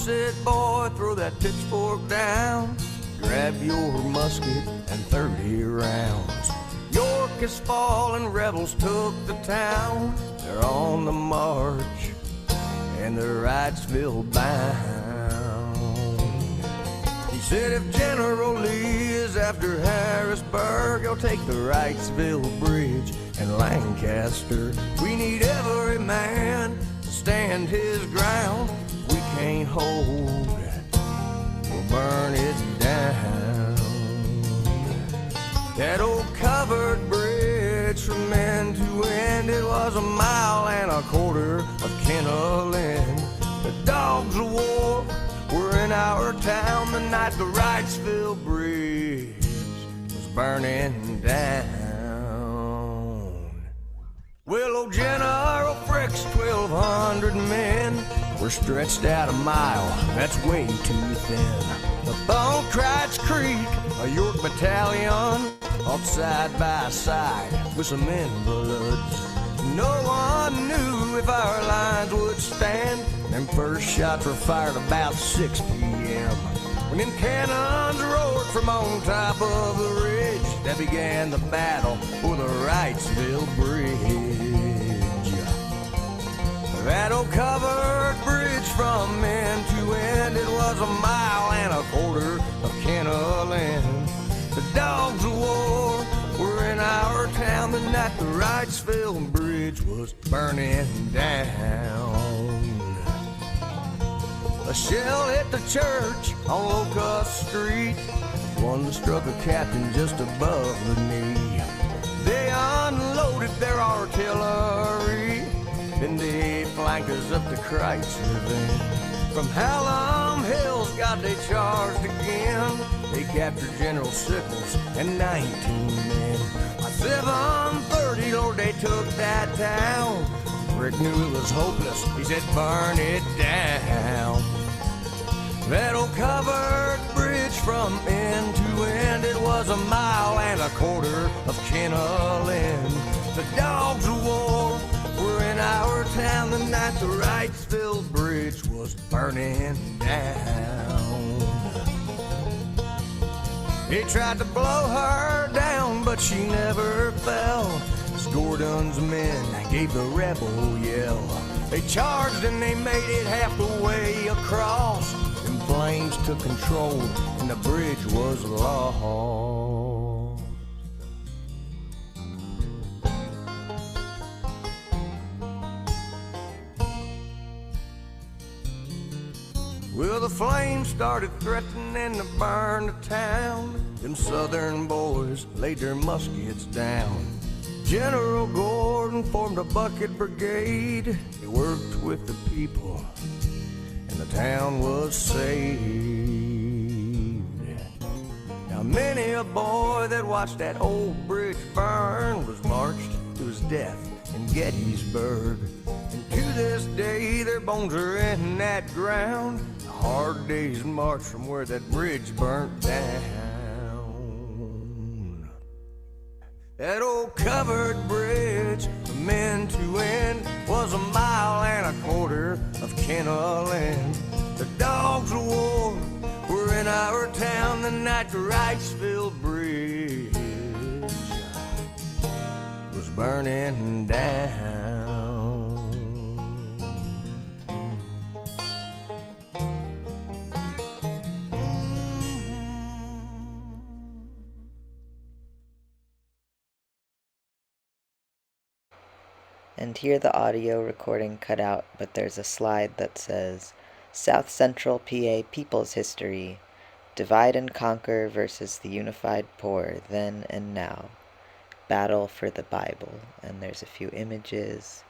said, boy, throw that pitchfork down. Grab your musket and 30 rounds. York is falling, rebels took the town. They're on the march and they're Wrightsville bound. He said if General Lee is after Harrisburg, he'll take the Wrightsville Bridge and Lancaster. We need every man to stand his ground. We can't hold it, we'll burn it down. That old covered bridge from end to end, it was 1.25 miles of kenneling. The dogs of war were in our town the night the Wrightsville Bridge was burning down. Well, old General Frick's 1,200 men were stretched out 1 mile, that's way too thin. Up on Crouch Creek, a York battalion fought side by side with some invalids. No one knew if our lines would stand. Them first shots were fired about 6 p.m. When them cannons roared from on top of the ridge, that began the battle for the Wrightsville Bridge. That old covered bridge from end to end, it was 1.25 miles of kenneling. The dogs of war were in our town the night the Wrightsville Bridge was burning down. A shell hit the church on Locust Street. One struck a captain just above the knee. They unloaded their artillery, then they flanked us up the Kreitz Ravine. From Hallam Hills, God, they charged again. They captured General Sickles and 19 men. By 7:30, Lord, they took that town. Rick knew it was hopeless. He said, burn it down. That old covered bridge from end to end, it was 1.25 miles of kenneling. The dogs of war were in our town the night the Wrightsville Bridge was burning down. They tried to blow her down, but she never fell. As Gordon's men gave the rebel yell, they charged and they made it half the way across. Them flames took control and the bridge was lost. Well, the flames started threatening to burn the town. Them southern boys laid their muskets down. General Gordon formed a bucket brigade. He worked with the people, and the town was saved. Now many a boy that watched that old bridge burn was marched to his death in Gettysburg. And to this day their bones are in that ground. A hard day's march from where that bridge burnt down. That old covered bridge from end to end was 1.25 miles of kenneling. The dogs of war were in our town the night the Wrightsville Bridge was burning down. And here the audio recording cut out, but there's a slide that says, South Central PA People's History, Divide and Conquer versus the Unified Poor, Then and Now, Battle for the Bible. And there's a few images,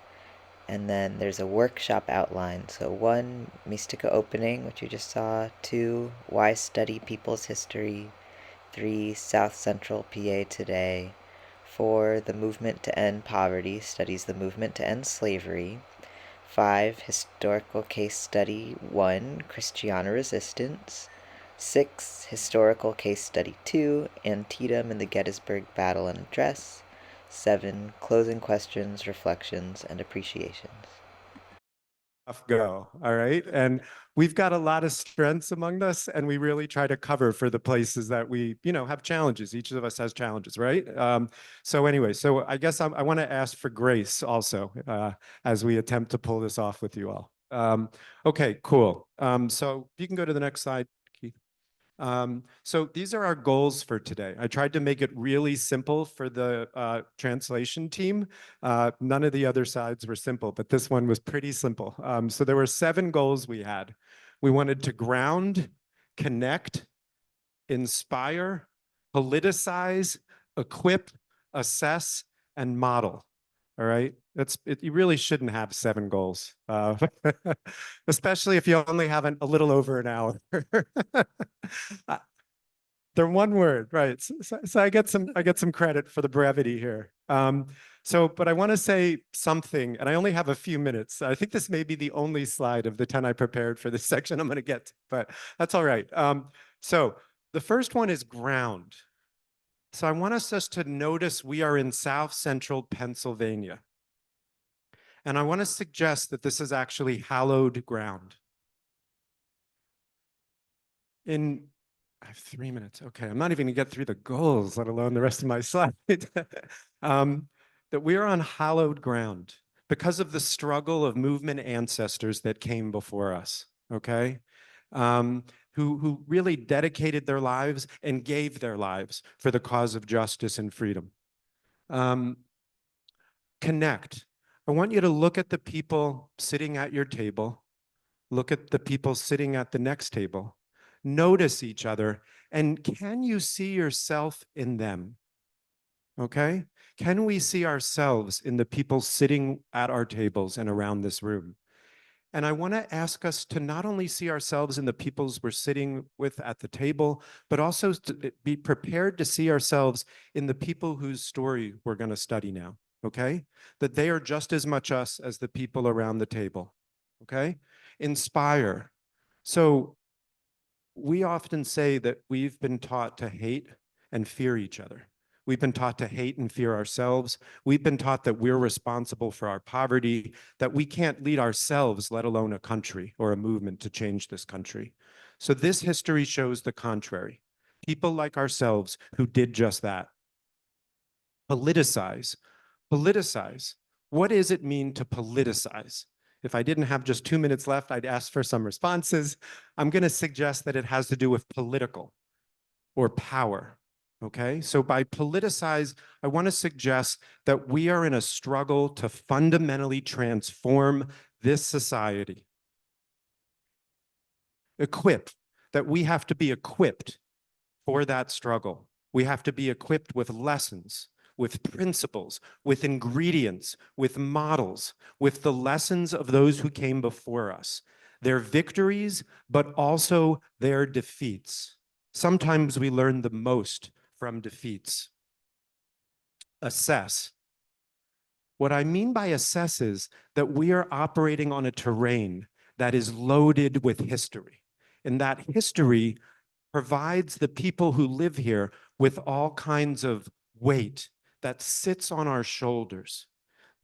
and then there's a workshop outline. So 1, Mystica Opening, which you just saw. 2, Why Study People's History. 3, South Central PA Today. 4, The Movement to End Poverty, studies the movement to end slavery. 5, Historical Case Study 1, Christiana Resistance. 6, Historical Case Study 2, Antietam and the Gettysburg Battle and Address. 7, Closing Questions, Reflections, and Appreciations. go. All right. And we've got a lot of strengths among us, and we really try to cover for the places that we, have challenges. Each of us has challenges, right? So anyway, so I guess I want to ask for grace also as we attempt to pull this off with you all. Okay, cool. So you can go to the next slide, Keith. So these are our goals for today. I tried to make it really simple for the translation team. None of the other sides were simple, but this one was pretty simple. So there were 7 goals we had. We wanted to ground, connect, inspire, politicize, equip, assess, and model. All right. You really shouldn't have 7 goals, especially if you only have a little over an hour. They're one word, right? So I get some credit for the brevity here. But I want to say something, and I only have a few minutes. I think this may be the only slide of the 10 I prepared for this section I'm going to get to, but that's all right. So the first one is ground. So I want us to notice we are in South Central Pennsylvania. And I want to suggest that this is actually hallowed ground. I have 3 minutes. Okay, I'm not even going to get through the goals, let alone the rest of my slide. That we are on hallowed ground because of the struggle of movement ancestors that came before us, okay? Who really dedicated their lives and gave their lives for the cause of justice and freedom. Connect. I want you to look at the people sitting at your table. Look at the people sitting at the next table. Notice each other, and can you see yourself in them? Okay? Can we see ourselves in the people sitting at our tables and around this room? And I want to ask us to not only see ourselves in the peoples we're sitting with at the table, but also to be prepared to see ourselves in the people whose story we're going to study now, okay? That they are just as much us as the people around the table, okay? Inspire. So we often say that we've been taught to hate and fear each other. We've been taught to hate and fear ourselves. We've been taught that we're responsible for our poverty, that we can't lead ourselves, let alone a country or a movement to change this country. So this history shows the contrary. People like ourselves who did just that. Politicize. Politicize. What does it mean to politicize? If I didn't have just 2 minutes left, I'd ask for some responses. I'm going to suggest that it has to do with political or power. Okay, so by politicize, I want to suggest that we are in a struggle to fundamentally transform this society. Equip, that we have to be equipped for that struggle. We have to be equipped with lessons, with principles, with ingredients, with models, with the lessons of those who came before us, their victories, but also their defeats. Sometimes we learn the most from defeats. Assess. What I mean by assess is that we are operating on a terrain that is loaded with history. And that history provides the people who live here with all kinds of weight that sits on our shoulders,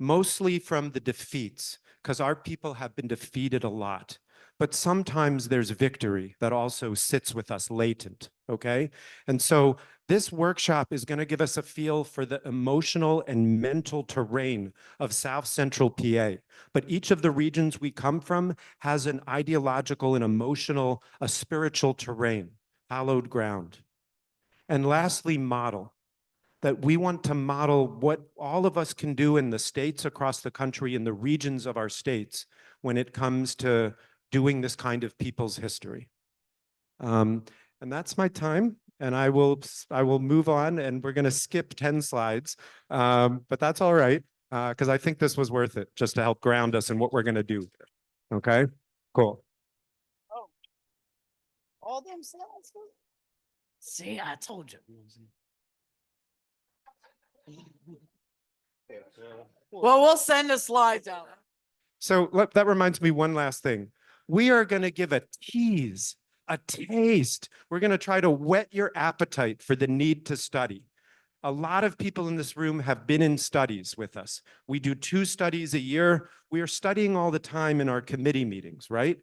mostly from the defeats, because our people have been defeated a lot. But sometimes there's victory that also sits with us latent, okay? And so this workshop is going to give us a feel for the emotional and mental terrain of South Central PA. But each of the regions we come from has an ideological and emotional, a spiritual terrain, hallowed ground. And lastly, model. That we want to model what all of us can do in the states across the country, in the regions of our states, when it comes to doing this kind of people's history. And that's my time. And I will move on, and we're going to skip 10 slides. But that's all right, because I think this was worth it, just to help ground us in what we're going to do. Okay, cool. Oh, all them slides? See, I told you. Well, we'll send the slides out. So that reminds me one last thing. We are going to give a tease, a taste. We're going to try to whet your appetite for the need to study. A lot of people in this room have been in studies with us. We do 2 studies a year. We are studying all the time in our committee meetings, right?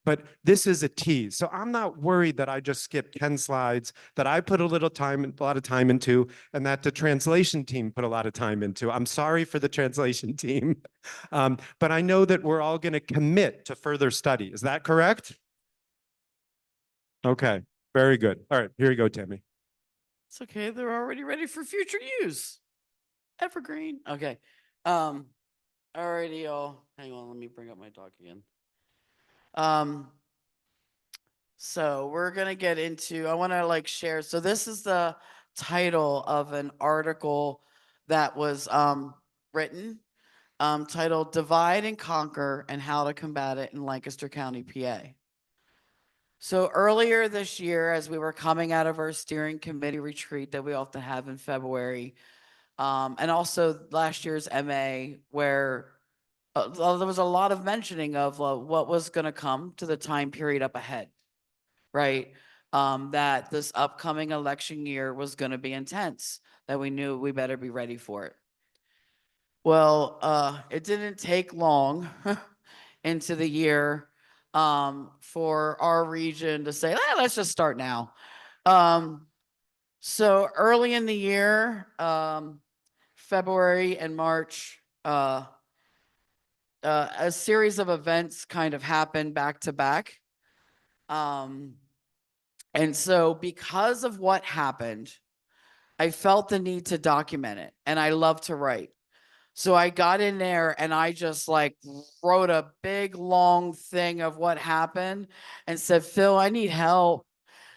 But this is a tease. So I'm not worried that I just skipped 10 slides, that I put a lot of time into, and that the translation team put a lot of time into. I'm sorry for the translation team. But I know that we're all going to commit to further study. Is that correct? Okay, very good. All right, here you go, Tammy. It's okay. They're already ready for future use. Evergreen. Okay. Alrighty, y'all. Hang on. Let me bring up my doc again. So we're gonna get into. I want to share. So this is the title of an article that was written, titled "Divide and Conquer and How to Combat It in Lancaster County, PA." So earlier this year, as we were coming out of our steering committee retreat that we often have in February, and also last year's MA, where there was a lot of mentioning of what was going to come to the time period up ahead, right? That this upcoming election year was going to be intense, that we knew we better be ready for it. Well, it didn't take long into the year for our region to say, let's just start now. So early in the year, February and March, a series of events kind of happened back to back. And so because of what happened, I felt the need to document it, and I love to write. So I got in there and I just wrote a big long thing of what happened and said, Phil, I need help.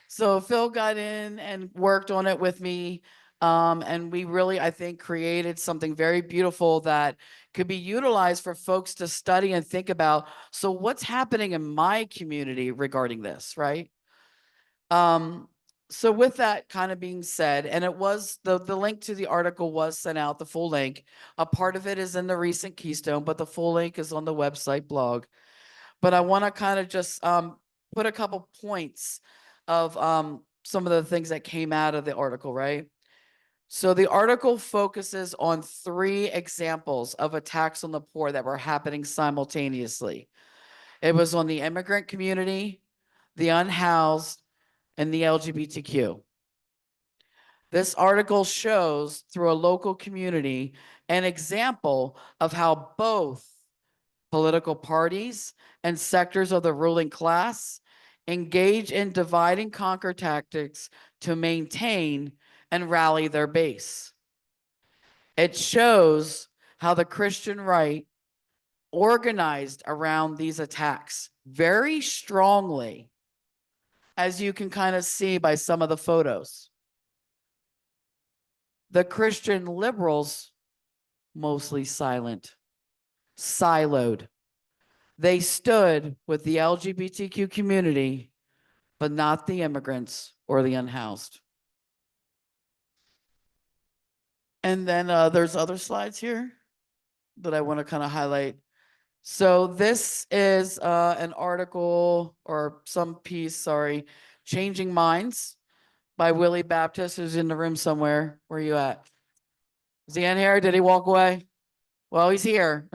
So Phil got in and worked on it with me. And we really, I think, created something very beautiful that could be utilized for folks to study and think about. So what's happening in my community regarding this, right? So with that kind of being said, and it was the link to the article was sent out, the full link. A part of it is in the recent Keystone, but the full link is on the website blog. But I want to kind of just put a couple points of some of the things that came out of the article, right? So the article focuses on 3 examples of attacks on the poor that were happening simultaneously. It was on the immigrant community, the unhoused, and the LGBTQ. This article shows through a local community an example of how both political parties and sectors of the ruling class engage in divide and conquer tactics to maintain and rally their base. It shows how the Christian right organized around these attacks very strongly, as you can kind of see by some of the photos. The Christian liberals, mostly silent, siloed. They stood with the LGBTQ community, but not the immigrants or the unhoused. And then there's other slides here that I want to kind of highlight. So this is an article or some piece, sorry, Changing Minds by Willie Baptist, who's in the room somewhere. Where are you at? Is he in here? Did he walk away? Well, he's here.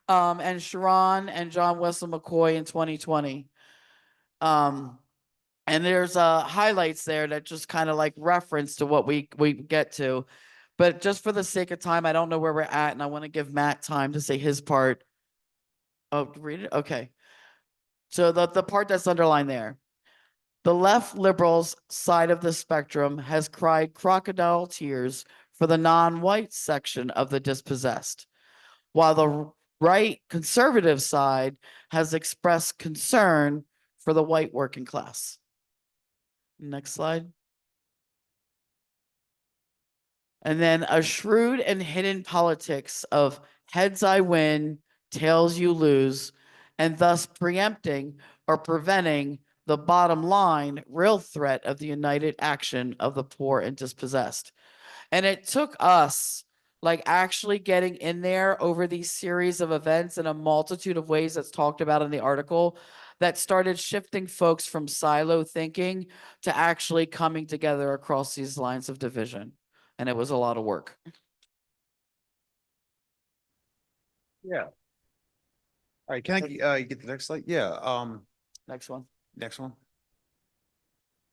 And Sharon and John Wesley McCoy in 2020. And there's highlights there that just kind of reference to what we get to. But just for the sake of time, I don't know where we're at, and I want to give Matt time to say his part. Oh, read it? Okay. So the part that's underlined there. The left liberals side of the spectrum has cried crocodile tears for the non-white section of the dispossessed, while the right conservative side has expressed concern for the white working class. Next slide. And then a shrewd and hidden politics of heads I win, tails you lose, and thus preempting or preventing the bottom line real threat of the united action of the poor and dispossessed. And it took us actually getting in there over these series of events in a multitude of ways that's talked about in the article that started shifting folks from silo thinking to actually coming together across these lines of division. and it was a lot of work. Yeah. All right, can I get the next slide? Yeah, Next one. next one.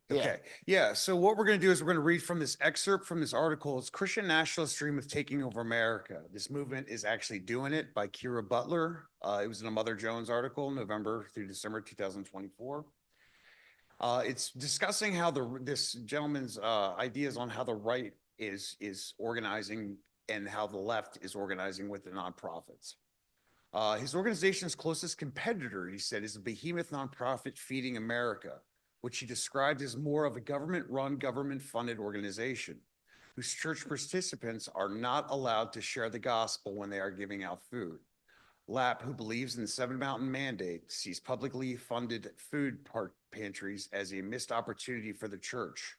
Yeah. Okay, yeah, so what we're gonna do is we're gonna read from this excerpt from this article. It's Christian Nationalists Dream of Taking Over America. This movement is actually doing it by Kira Butler. It was in a Mother Jones article, November through December 2024. It's discussing how this gentleman's ideas on how the right is organizing and how the left is organizing with the nonprofits. His organization's closest competitor, he said, is a behemoth nonprofit Feeding America, which he described as more of a government-run, government-funded organization, whose church participants are not allowed to share the gospel when they are giving out food. Lapp, who believes in the Seven Mountain Mandate, sees publicly funded food pantries as a missed opportunity for the church.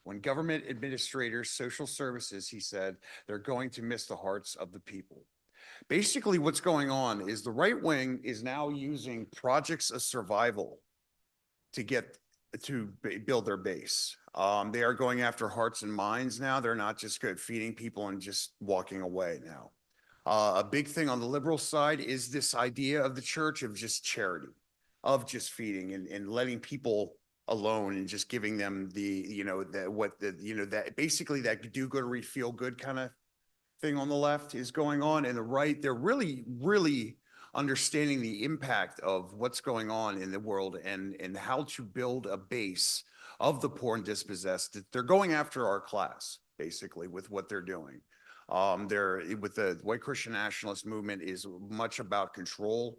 When government administrators, social services, he said, they're going to miss the hearts of the people. Basically, what's going on is the right wing is now using projects of survival to build their base. They are going after hearts and minds now. They're not just good feeding people and just walking away now. A big thing on the liberal side is this idea of the church of just charity, of just feeding and letting people alone and just giving them that basically that do good or feel good kind of thing on the left is going on. And the right, they're really, really understanding the impact of what's going on in the world and how to build a base of the poor and dispossessed. They're going after our class, basically, with what they're doing. They're with the white Christian nationalist movement is much about control.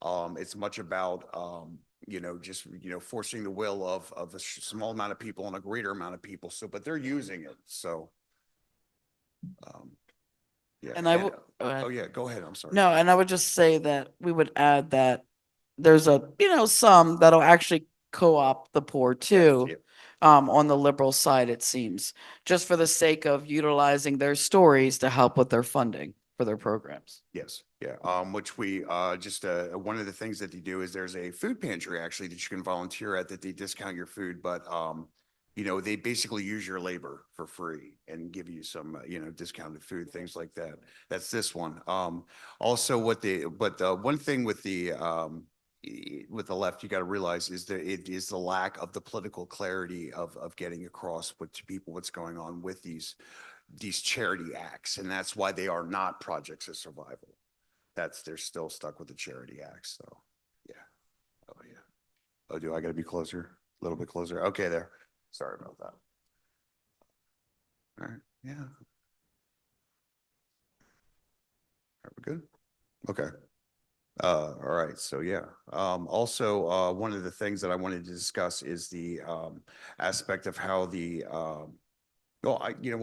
It's much about forcing the will of a small amount of people on a greater amount of people. So, but they're using it. So, yeah. And I will. Oh yeah, go ahead. I'm sorry. No, and I would just say that we would add that there's some that'll actually co-opt the poor too. yeah. On the liberal side, it seems, just for the sake of utilizing their stories to help with their funding for their programs. Yes, yeah. Which we just one of the things that they do is there's a food pantry actually that you can volunteer at that they discount your food, but they basically use your labor for free and give you some discounted food, things like that. That's this one. Also, one thing with the left, you got to realize is that it is the lack of the political clarity of getting across to people what's going on with these charity acts, and that's why they are not projects of survival. They're still stuck with the charity acts. So yeah. Oh yeah. Oh, do I got to be closer? A little bit closer. Okay, there. Sorry about that. All right. Yeah. Are we good? Okay. All right. So yeah. Also, one of the things that I wanted to discuss is the aspect of how the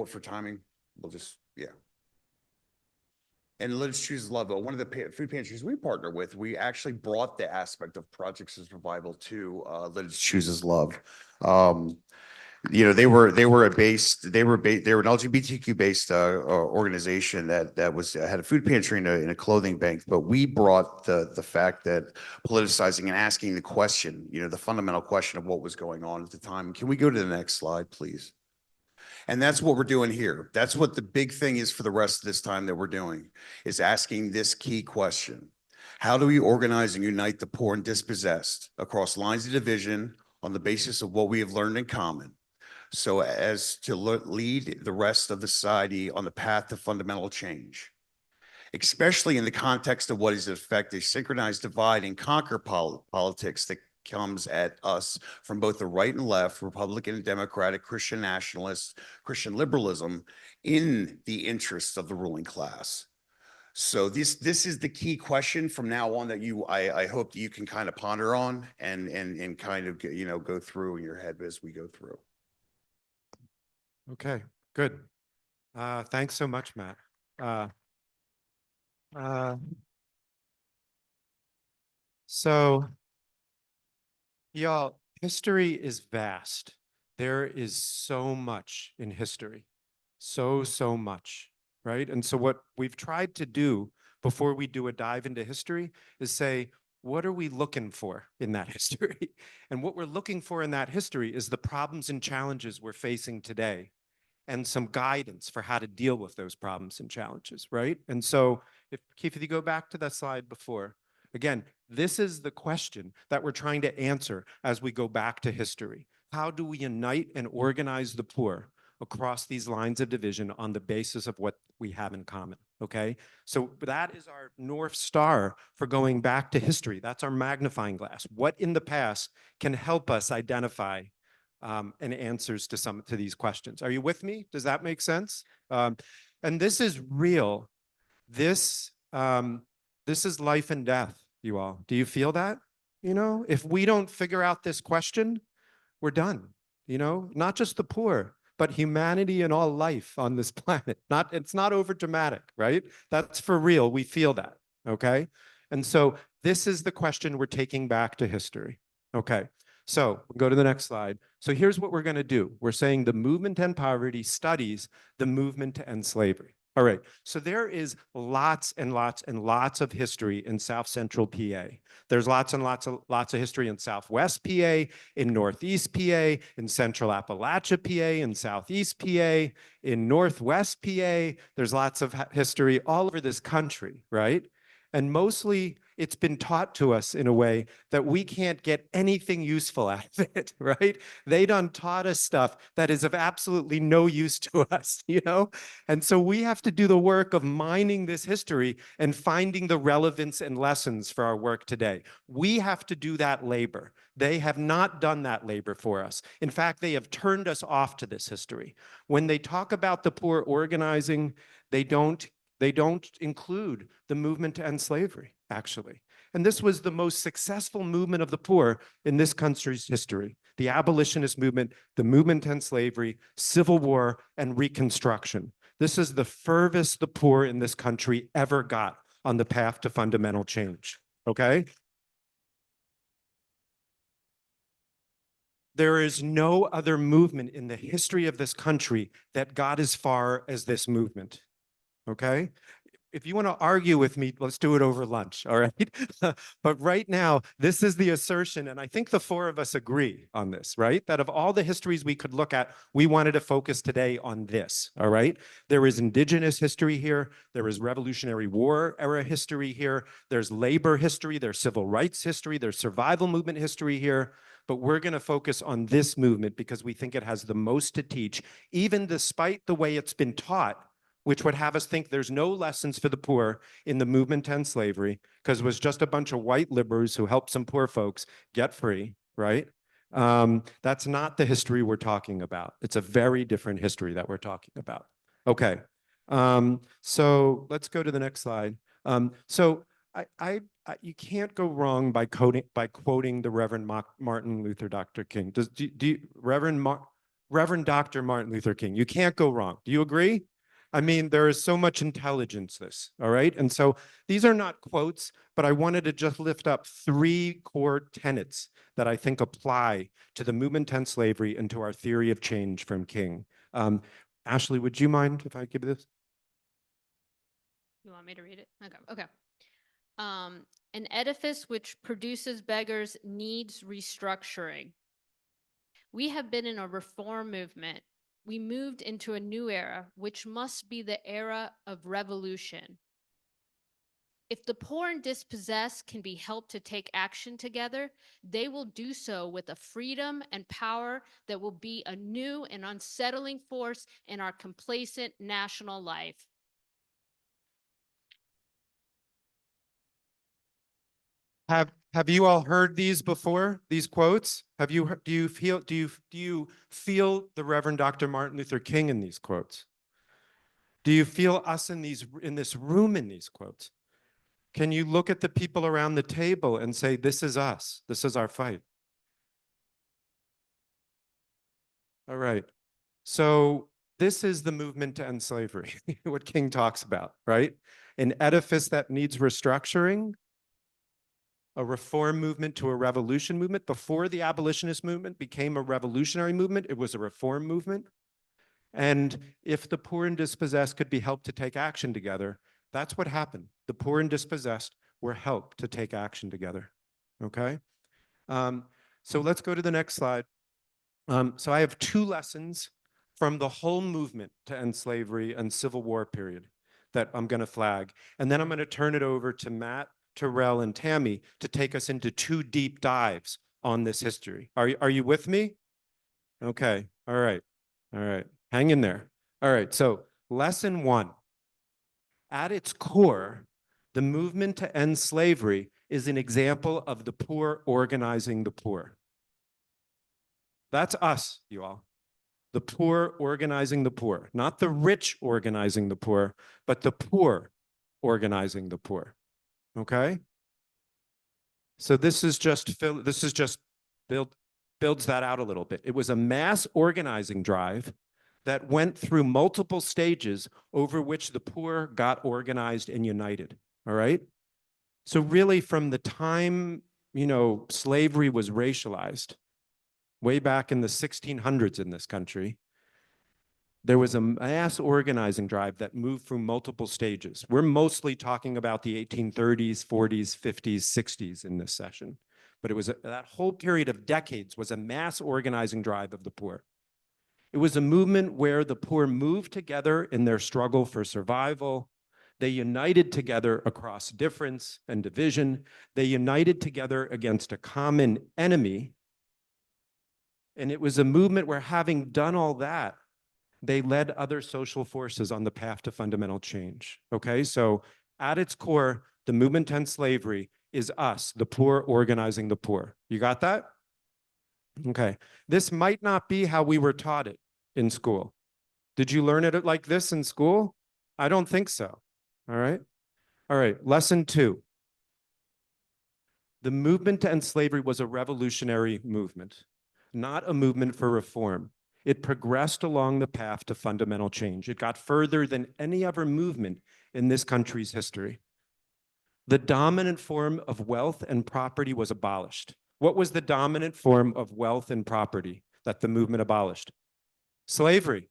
for timing, we'll just and Let Us Choose Love. One of the food pantries we partner with, we actually brought the aspect of projects of survival to Let Us Choose Love. They were an LGBTQ based organization that had a food pantry and a clothing bank, but we brought the fact that politicizing and asking the question, the fundamental question of what was going on at the time. Can we go to the next slide, please? And that's what we're doing here. That's what the big thing is for the rest of this time that we're doing, is asking this key question. How do we organize and unite the poor and dispossessed across lines of division on the basis of what we have learned in common, so as to lead the rest of the society on the path to fundamental change, especially in the context of what is in effect a synchronized divide and conquer politics that comes at us from both the right and left, Republican and Democratic, Christian nationalists, Christian liberalism, in the interests of the ruling class. So this is the key question from now on that I hope that you can kind of ponder on and kind of go through in your head as we go through. Okay, good. Thanks so much, Matt. So, y'all, history is vast. There is so much in history, so much, right? And so what we've tried to do before we do a dive into history is say, what are we looking for in that history? And what we're looking for in that history is the problems and challenges we're facing today and some guidance for how to deal with those problems and challenges, right? And so, Keith, if you go back to that slide before, again, this is the question that we're trying to answer as we go back to history. How do we unite and organize the poor across these lines of division on the basis of what we have in common, okay? So that is our North Star for going back to history. That's our magnifying glass. What in the past can help us identify and answers to these questions. Are you with me? Does that make sense? And this is real. This is life and death, you all. Do you feel that? You know, if we don't figure out this question, we're done. You know, not just the poor, but humanity and all life on this planet. It's not over dramatic, right? That's for real. We feel that, okay? And so this is the question we're taking back to history. Okay, so we'll go to the next slide. So here's what we're gonna do. We're saying the movement to end poverty studies the movement to end slavery. All right, so there is lots and lots and lots of history in South Central PA. There's lots and lots of history in Southwest PA, in Northeast PA, in Central Appalachia PA, in Southeast PA, in Northwest PA. There's lots of history all over this country, right? And mostly it's been taught to us in a way that we can't get anything useful out of it, right? They done taught us stuff that is of absolutely no use to us, you know? And so we have to do the work of mining this history and finding the relevance and lessons for our work today. We have to do that labor. They have not done that labor for us. In fact, they have turned us off to this history. When they talk about the poor organizing, they don't include the movement to end slavery, actually. And this was the most successful movement of the poor in this country's history. The abolitionist movement, the movement to end slavery, Civil War, and Reconstruction. This is the furthest the poor in this country ever got on the path to fundamental change, okay? There is no other movement in the history of this country that got as far as this movement. Okay? If you want to argue with me, let's do it over lunch, all right? But right now, this is the assertion, and I think the four of us agree on this, right? That of all the histories we could look at, we wanted to focus today on this, all right? There is indigenous history here, there is Revolutionary War era history here, there's labor history, there's civil rights history, there's survival movement history here, but we're going to focus on this movement because we think it has the most to teach, even despite the way it's been taught, which would have us think there's no lessons for the poor in the movement to end slavery because it was just a bunch of white liberals who helped some poor folks get free, right? That's not the history we're talking about. It's a very different history that we're talking about. Okay, so let's go to the next slide. So you can't go wrong by quoting the Reverend Martin Luther Dr. King. Reverend Dr. Martin Luther King, you can't go wrong. Do you agree? I mean, there is so much intelligence this, all right? And so these are not quotes, but I wanted to just lift up three core tenets that I think apply to the movement to end slavery and to our theory of change from King. Ashley, would you mind if I give this? You want me to read it? Okay. An edifice which produces beggars needs restructuring. We have been in a reform movement. We moved into a new era, which must be the era of revolution. If the poor and dispossessed can be helped to take action together, they will do so with a freedom and power that will be a new and unsettling force in our complacent national life. Have you all heard these before? These quotes? Do you feel the Reverend Dr. Martin Luther King in these quotes? Do you feel us in this room in these quotes? Can you look at the people around the table and say, this is us, this is our fight? All right. So this is the movement to end slavery, what King talks about, right? An edifice that needs restructuring, a reform movement to a revolution movement. Before the abolitionist movement became a revolutionary movement, it was a reform movement. And if the poor and dispossessed could be helped to take action together, that's what happened. The poor and dispossessed were helped to take action together, okay? So let's go to the next slide. So I have two lessons from the whole movement to end slavery and Civil War period that I'm going to flag. And then I'm going to turn it over to Matt, Terrell, and Tammy to take us into 2 deep dives on this history. Are you with me? Okay. All right. All right. Hang in there. All right. So lesson 1. At its core, the movement to end slavery is an example of the poor organizing the poor. That's us, you all. The poor organizing the poor, not the rich organizing the poor, but the poor organizing the poor. Okay? So this is just builds that out a little bit. It was a mass organizing drive that went through multiple stages over which the poor got organized and united. All right? So really from the time, slavery was racialized, way back in the 1600s in this country, there was a mass organizing drive that moved through multiple stages. We're mostly talking about the 1830s, 40s, 50s, 60s in this session. But it was that whole period of decades was a mass organizing drive of the poor. It was a movement where the poor moved together in their struggle for survival. They united together across difference and division. They united together against a common enemy. And it was a movement where, having done all that, they led other social forces on the path to fundamental change. Okay, so at its core, the movement to end slavery is us, the poor organizing the poor. You got that? Okay, this might not be how we were taught it in school. Did you learn it like this in school? I don't think so. All right. All right, lesson 2. The movement to end slavery was a revolutionary movement, not a movement for reform. It progressed along the path to fundamental change. It got further than any other movement in this country's history. The dominant form of wealth and property was abolished. What was the dominant form of wealth and property that the movement abolished? Slavery,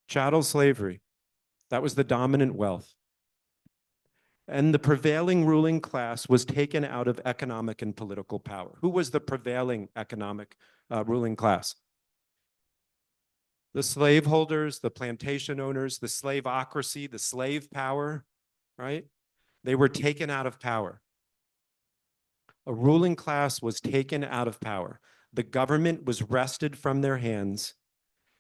chattel slavery. That was the dominant wealth. And the prevailing ruling class was taken out of economic and political power. Who was the prevailing economic ruling class? The slaveholders, the plantation owners, the slaveocracy, the slave power, right? They were taken out of power. A ruling class was taken out of power. The government was wrested from their hands.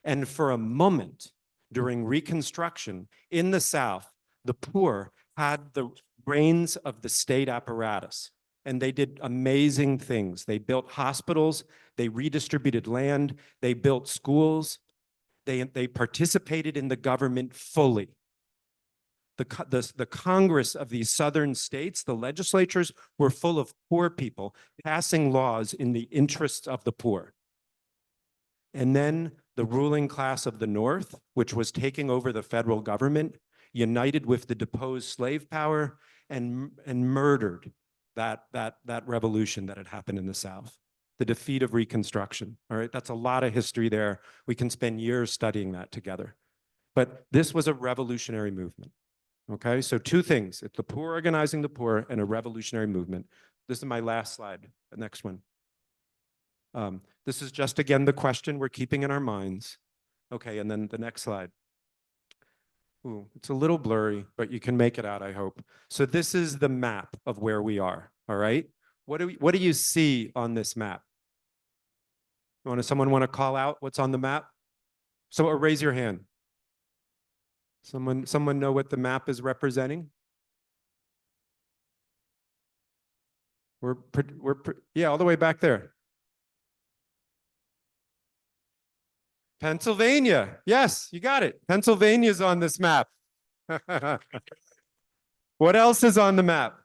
And for a moment during Reconstruction in the South, the poor had the reins of the state apparatus. And they did amazing things. They built hospitals, they redistributed land, they built schools, they participated in the government fully. The Congress of these southern states, the legislatures, were full of poor people passing laws in the interests of the poor. And then the ruling class of the North, which was taking over the federal government, united with the deposed slave power and murdered that revolution that had happened in the South. The defeat of Reconstruction. All right, that's a lot of history there. We can spend years studying that together. But this was a revolutionary movement. Okay, so 2 things. It's the poor organizing the poor and a revolutionary movement. This is my last slide, the next one. This is just, again, the question we're keeping in our minds. Okay, and then the next slide. Ooh, it's a little blurry, but you can make it out, I hope. So this is the map of where we are, all right? What do you see on this map? Someone want to call out what's on the map? So raise your hand. Someone know what the map is representing? Yeah, all the way back there. Pennsylvania. Yes, you got it. Pennsylvania's on this map. What else is on the map?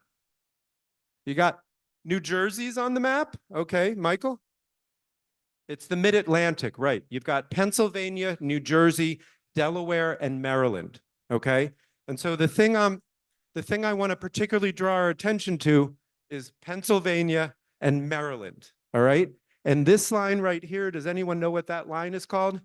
You got New Jersey's on the map? Okay, Michael? It's the Mid-Atlantic, right. You've got Pennsylvania, New Jersey, Delaware, and Maryland, okay? And so the thing I want to particularly draw our attention to is Pennsylvania and Maryland, all right? And this line right here, does anyone know what that line is called?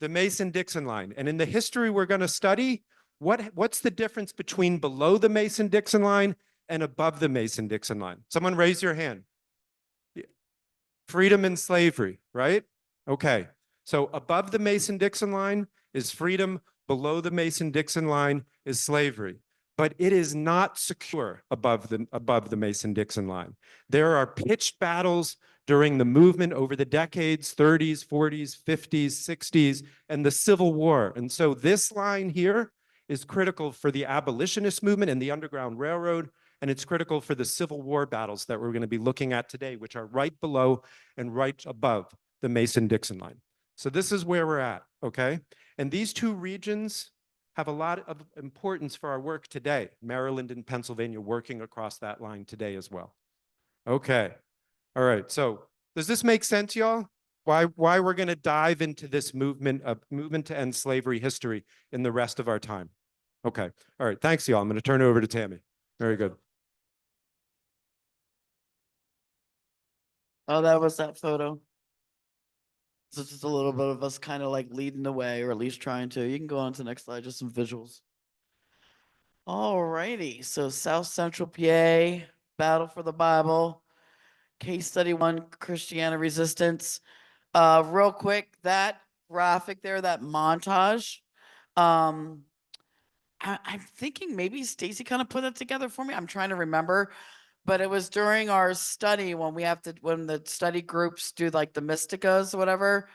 The Mason-Dixon line. And in the history we're going to study, what's the difference between below the Mason-Dixon line and above the Mason-Dixon line? Someone raise your hand. Freedom and slavery, right? Okay. So above the Mason-Dixon line is freedom, below the Mason-Dixon line is slavery. But it is not secure above the Mason-Dixon line. There are pitched battles during the movement over the decades, 30s, 40s, 50s, 60s, and the Civil War. And so this line here is critical for the abolitionist movement and the Underground Railroad, and it's critical for the Civil War battles that we're going to be looking at today, which are right below and right above the Mason-Dixon line. So this is where we're at, okay? And these two regions have a lot of importance for our work today. Maryland and Pennsylvania working across that line today as well. Okay, all right, so does this make sense, y'all? Why we're gonna dive into this movement to end slavery history in the rest of our time? Okay, all right, thanks y'all. I'm gonna turn it over to Tammy. Very good. Oh, that was that photo. So just a little bit of us kind of like leading the way, or at least trying to. You can go on to the next slide, just some visuals. All righty, so South Central PA, Battle for the Bible, Case Study 1, Christiana Resistance. Real quick, that graphic there, that montage, I'm thinking maybe Stacy kind of put it together for me. I'm trying to remember, but it was during our study when when the study groups do like the Mysticas or whatever.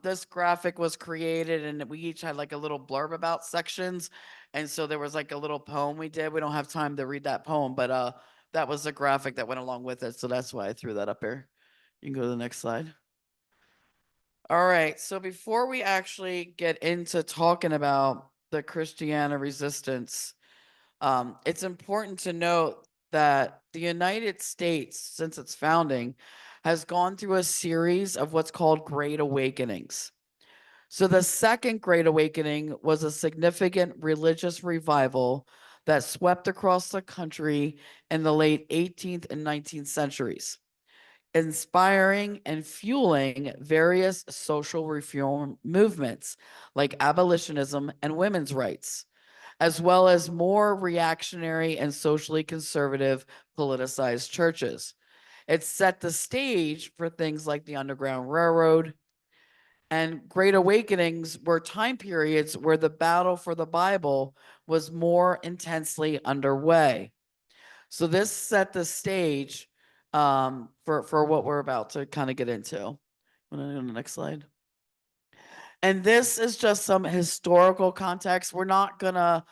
This graphic was created and we each had like a little blurb about sections. And so there was like a little poem we did. We don't have time to read that poem, but that was the graphic that went along with it. So that's why I threw that up here. You can go to the next slide. All right, so before we actually get into talking about the Christiana resistance, it's important to note that the United States, since its founding, has gone through a series of what's called Great Awakenings. So the Second Great Awakening was a significant religious revival that swept across the country in the late 18th and 19th centuries, inspiring and fueling various social reform movements like abolitionism and women's rights, as well as more reactionary and socially conservative politicized churches. It set the stage for things like the Underground Railroad, and Great Awakenings were time periods where the battle for the Bible was more intensely underway. So this set the stage for what we're about to kind of get into. Want to go to the next slide? And this is just some historical context. We're not gonna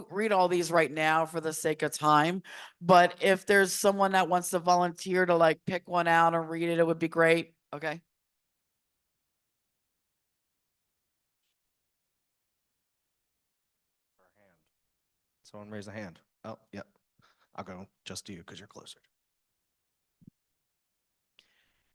read all these right now for the sake of time, but if there's someone that wants to volunteer to like pick one out and read it, it would be great. Okay. Someone raise a hand. Oh, yep. I'll go just to you because you're closer.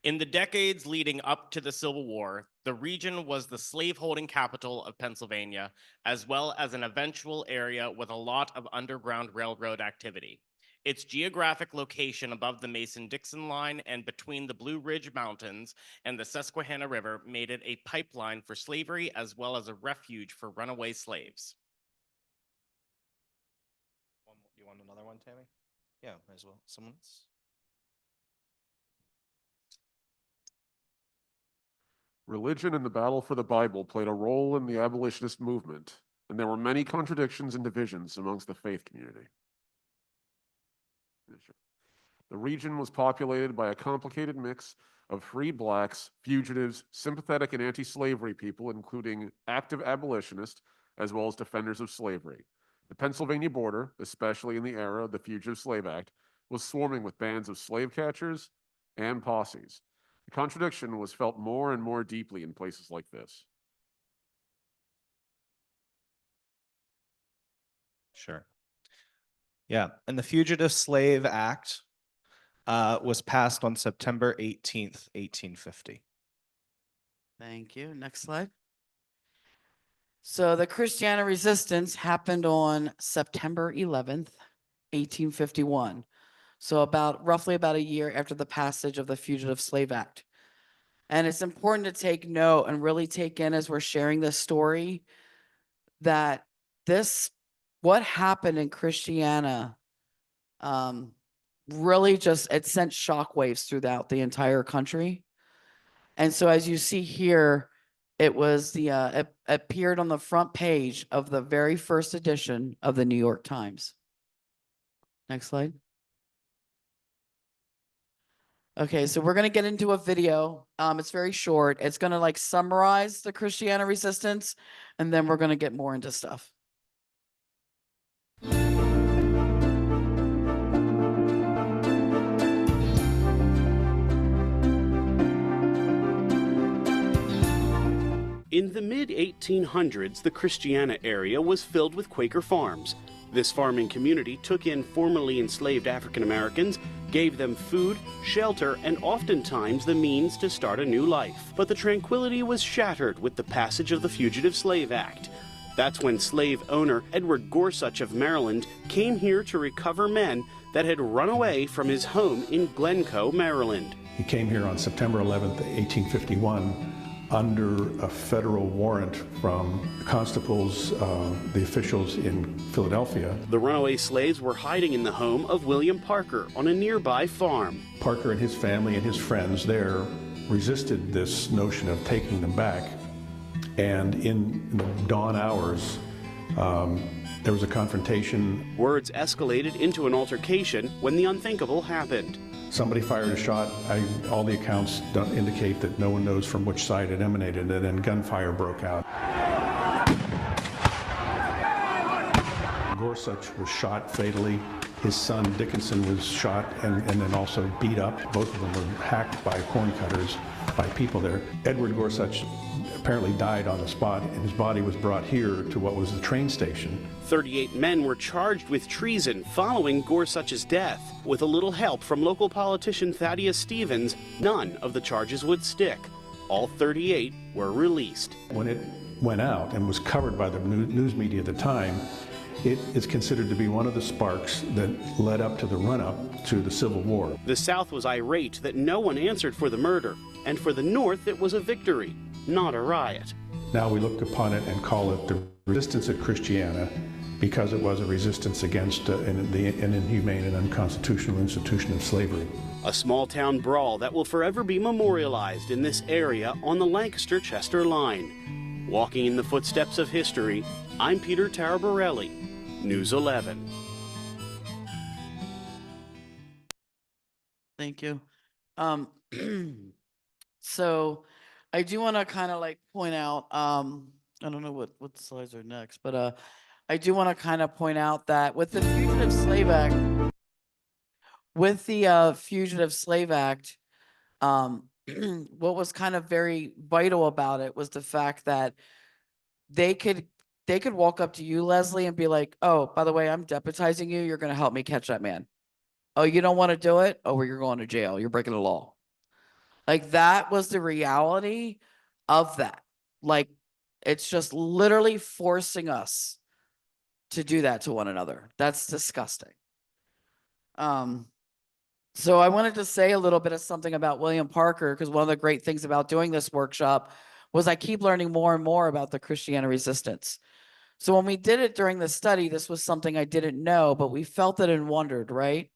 In the decades leading up to the Civil War, the region was the slaveholding capital of Pennsylvania, as well as an eventual area with a lot of Underground Railroad activity. Its geographic location above the Mason-Dixon line and between the Blue Ridge Mountains and the Susquehanna River made it a pipeline for slavery as well as a refuge for runaway slaves. You want another one, Tammy? Yeah, might as well. Someone else? Religion and the battle for the Bible played a role in the abolitionist movement, and there were many contradictions and divisions amongst the faith community. The region was populated by a complicated mix of freed blacks, fugitives, sympathetic and anti-slavery people, including active abolitionists, as well as defenders of slavery. The Pennsylvania border, especially in the era of the Fugitive Slave Act, was swarming with bands of slave catchers and posses. The contradiction was felt more and more deeply in places like this. Sure. Yeah, and the Fugitive Slave Act was passed on September 18th, 1850. Thank you. Next slide. So the Christiana resistance happened on September 11th, 1851. So roughly about a year after the passage of the Fugitive Slave Act. And it's important to take note and really take in as we're sharing this story that what happened in Christiana really it sent shockwaves throughout the entire country. And so as you see here, it was it appeared on the front page of the very first edition of the New York Times. Next slide. Okay, so we're going to get into a video. It's very short. It's going to like summarize the Christiana resistance, and then we're going to get more into stuff. In the mid-1800s, the Christiana area was filled with Quaker farms. This farming community took in formerly enslaved African Americans, gave them food, shelter, and oftentimes the means to start a new life. But the tranquility was shattered with the passage of the Fugitive Slave Act. That's when slave owner Edward Gorsuch of Maryland came here to recover men that had run away from his home in Glencoe, Maryland. He came here on September 11th, 1851, under a federal warrant from constables, the officials in Philadelphia. The runaway slaves were hiding in the home of William Parker on a nearby farm. Parker and his family and his friends there resisted this notion of taking them back. And in the dawn hours, there was a confrontation. Words escalated into an altercation when the unthinkable happened. Somebody fired a shot. All the accounts don't indicate that no one knows from which side it emanated, and then gunfire broke out. Gorsuch was shot fatally. His son Dickinson was shot and then also beat up. Both of them were hacked by corn cutters, by people there. Edward Gorsuch apparently died on the spot, and his body was brought here to what was the train station. 38 men were charged with treason following Gorsuch's death. With a little help from local politician Thaddeus Stevens, none of the charges would stick. All 38 were released. When it went out and was covered by the news media at the time, it is considered to be one of the sparks that led up to the run-up to the Civil War. The South was irate that no one answered for the murder, and for the North it was a victory, not a riot. Now we look upon it and call it the resistance at Christiana, because it was a resistance against an inhumane and unconstitutional institution of slavery. A small-town brawl that will forever be memorialized in this area on the Lancaster-Chester line. Walking in the footsteps of history, I'm Peter Taraborelli, News 11. Thank you. So I do want to kind of like point out, I don't know what slides are next, but I do want to kind of point out that with the Fugitive Slave Act, what was kind of very vital about it was the fact that they could walk up to you, Leslie, and be like, oh, by the way, I'm deputizing you. You're going to help me catch that man. Oh, you don't want to do it? Oh, well, you're going to jail. You're breaking the law. Like, that was the reality of that. Like, it's just literally forcing us to do that to one another. That's disgusting. So I wanted to say a little bit of something about William Parker, because one of the great things about doing this workshop was I keep learning more and more about the Christiana resistance. So when we did it during the study, this was something I didn't know, but we felt it and wondered, right?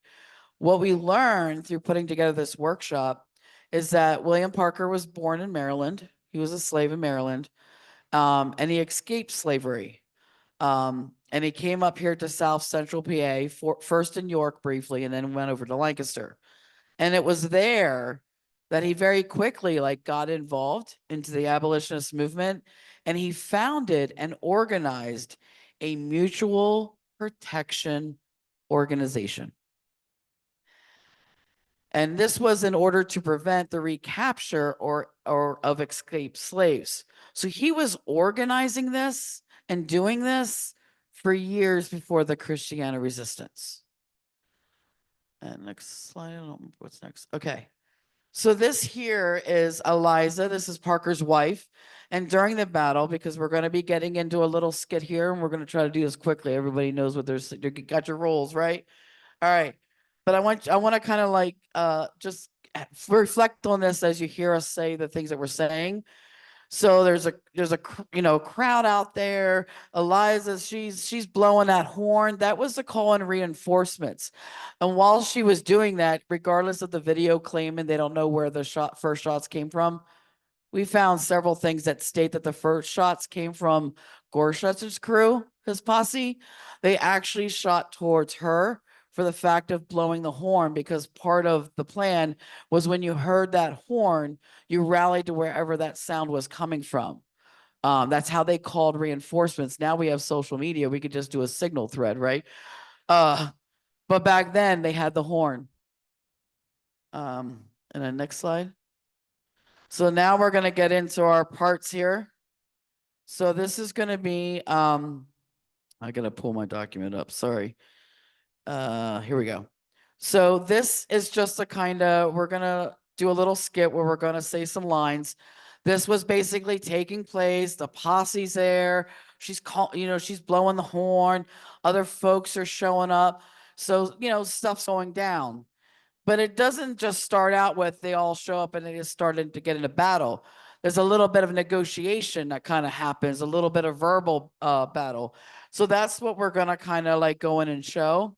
What we learned through putting together this workshop is that William Parker was born in Maryland. He was a slave in Maryland, and he escaped slavery. And he came up here to South Central PA, first in York briefly, and then went over to Lancaster. And it was there that he very quickly got involved into the abolitionist movement, and he founded and organized a mutual protection organization. And this was in order to prevent the recapture or of escaped slaves. So he was organizing this and doing this for years before the Christiana resistance. And next slide, I don't remember what's next. Okay. So this here is Eliza. This is Parker's wife. And during the battle, because we're going to be getting into a little skit here, and we're going to try to do this quickly. Everybody knows what you got your roles, right? All right. But I want to kind of just reflect on this as you hear us say the things that we're saying. So there's a crowd out there. Eliza, she's blowing that horn. That was to call in reinforcements. And while she was doing that, regardless of the video claiming they don't know where the first shots came from, we found several things that state that the first shots came from Gorschutz's crew, his posse. They actually shot towards her for the fact of blowing the horn, because part of the plan was when you heard that horn, you rallied to wherever that sound was coming from. That's how they called reinforcements. Now we have social media. We could just do a signal thread, right? But back then they had the horn. And then next slide. So now we're going to get into our parts here. So this is going to be, I got to pull my document up. Sorry. Here we go. So this is just a kind of, we're going to do a little skit where we're going to say some lines. This was basically taking place. The posse's there. She's she's blowing the horn. Other folks are showing up. So, stuff's going down. But it doesn't just start out with they all show up and they just started to get into battle. There's a little bit of negotiation that kind of happens, a little bit of verbal battle. So that's what we're going to kind of like go in and show.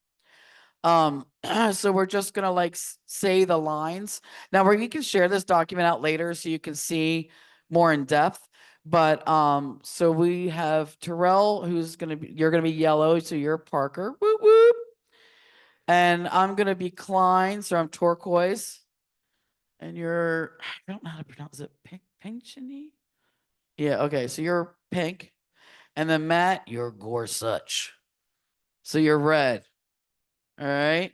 So we're just going to like say the lines. Now we can share this document out later so you can see more in depth. But so we have Terrell, you're going to be yellow, so you're Parker. Whoop, whoop. And I'm going to be Klein, so I'm turquoise. And you're, I don't know how to pronounce it, Pinchini? Yeah, okay, so you're pink. And then Matt, you're Gorsuch. So you're red. All right?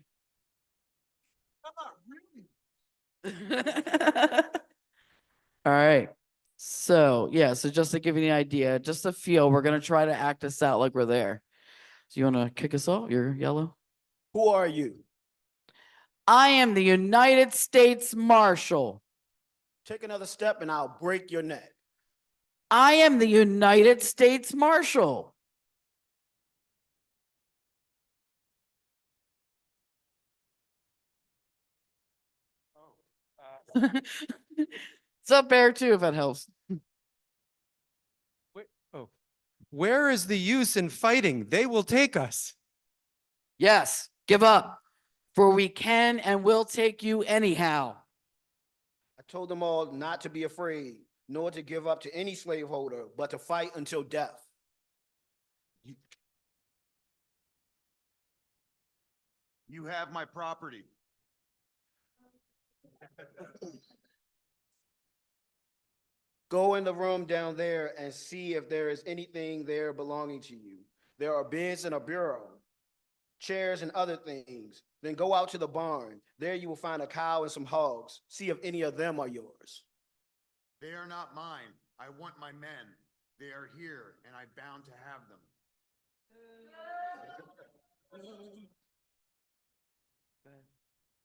All right. So, yeah, so just to give you an idea, just a feel, we're going to try to act this out like we're there. So you want to kick us off? You're yellow. Who are you? I am the United States Marshal. Take another step and I'll break your neck. I am the United States Marshal. It's up there too, if that helps. Where is the use in fighting? They will take us. Yes, give up, for we can and will take you anyhow. I told them all not to be afraid, nor to give up to any slaveholder, but to fight until death. You have my property. Go in the room down there and see if there is anything there belonging to you. There are beds and a bureau, chairs and other things. Then go out to the barn. There you will find a cow and some hogs. See if any of them are yours. They are not mine. I want my men. They are here, and I'm bound to have them.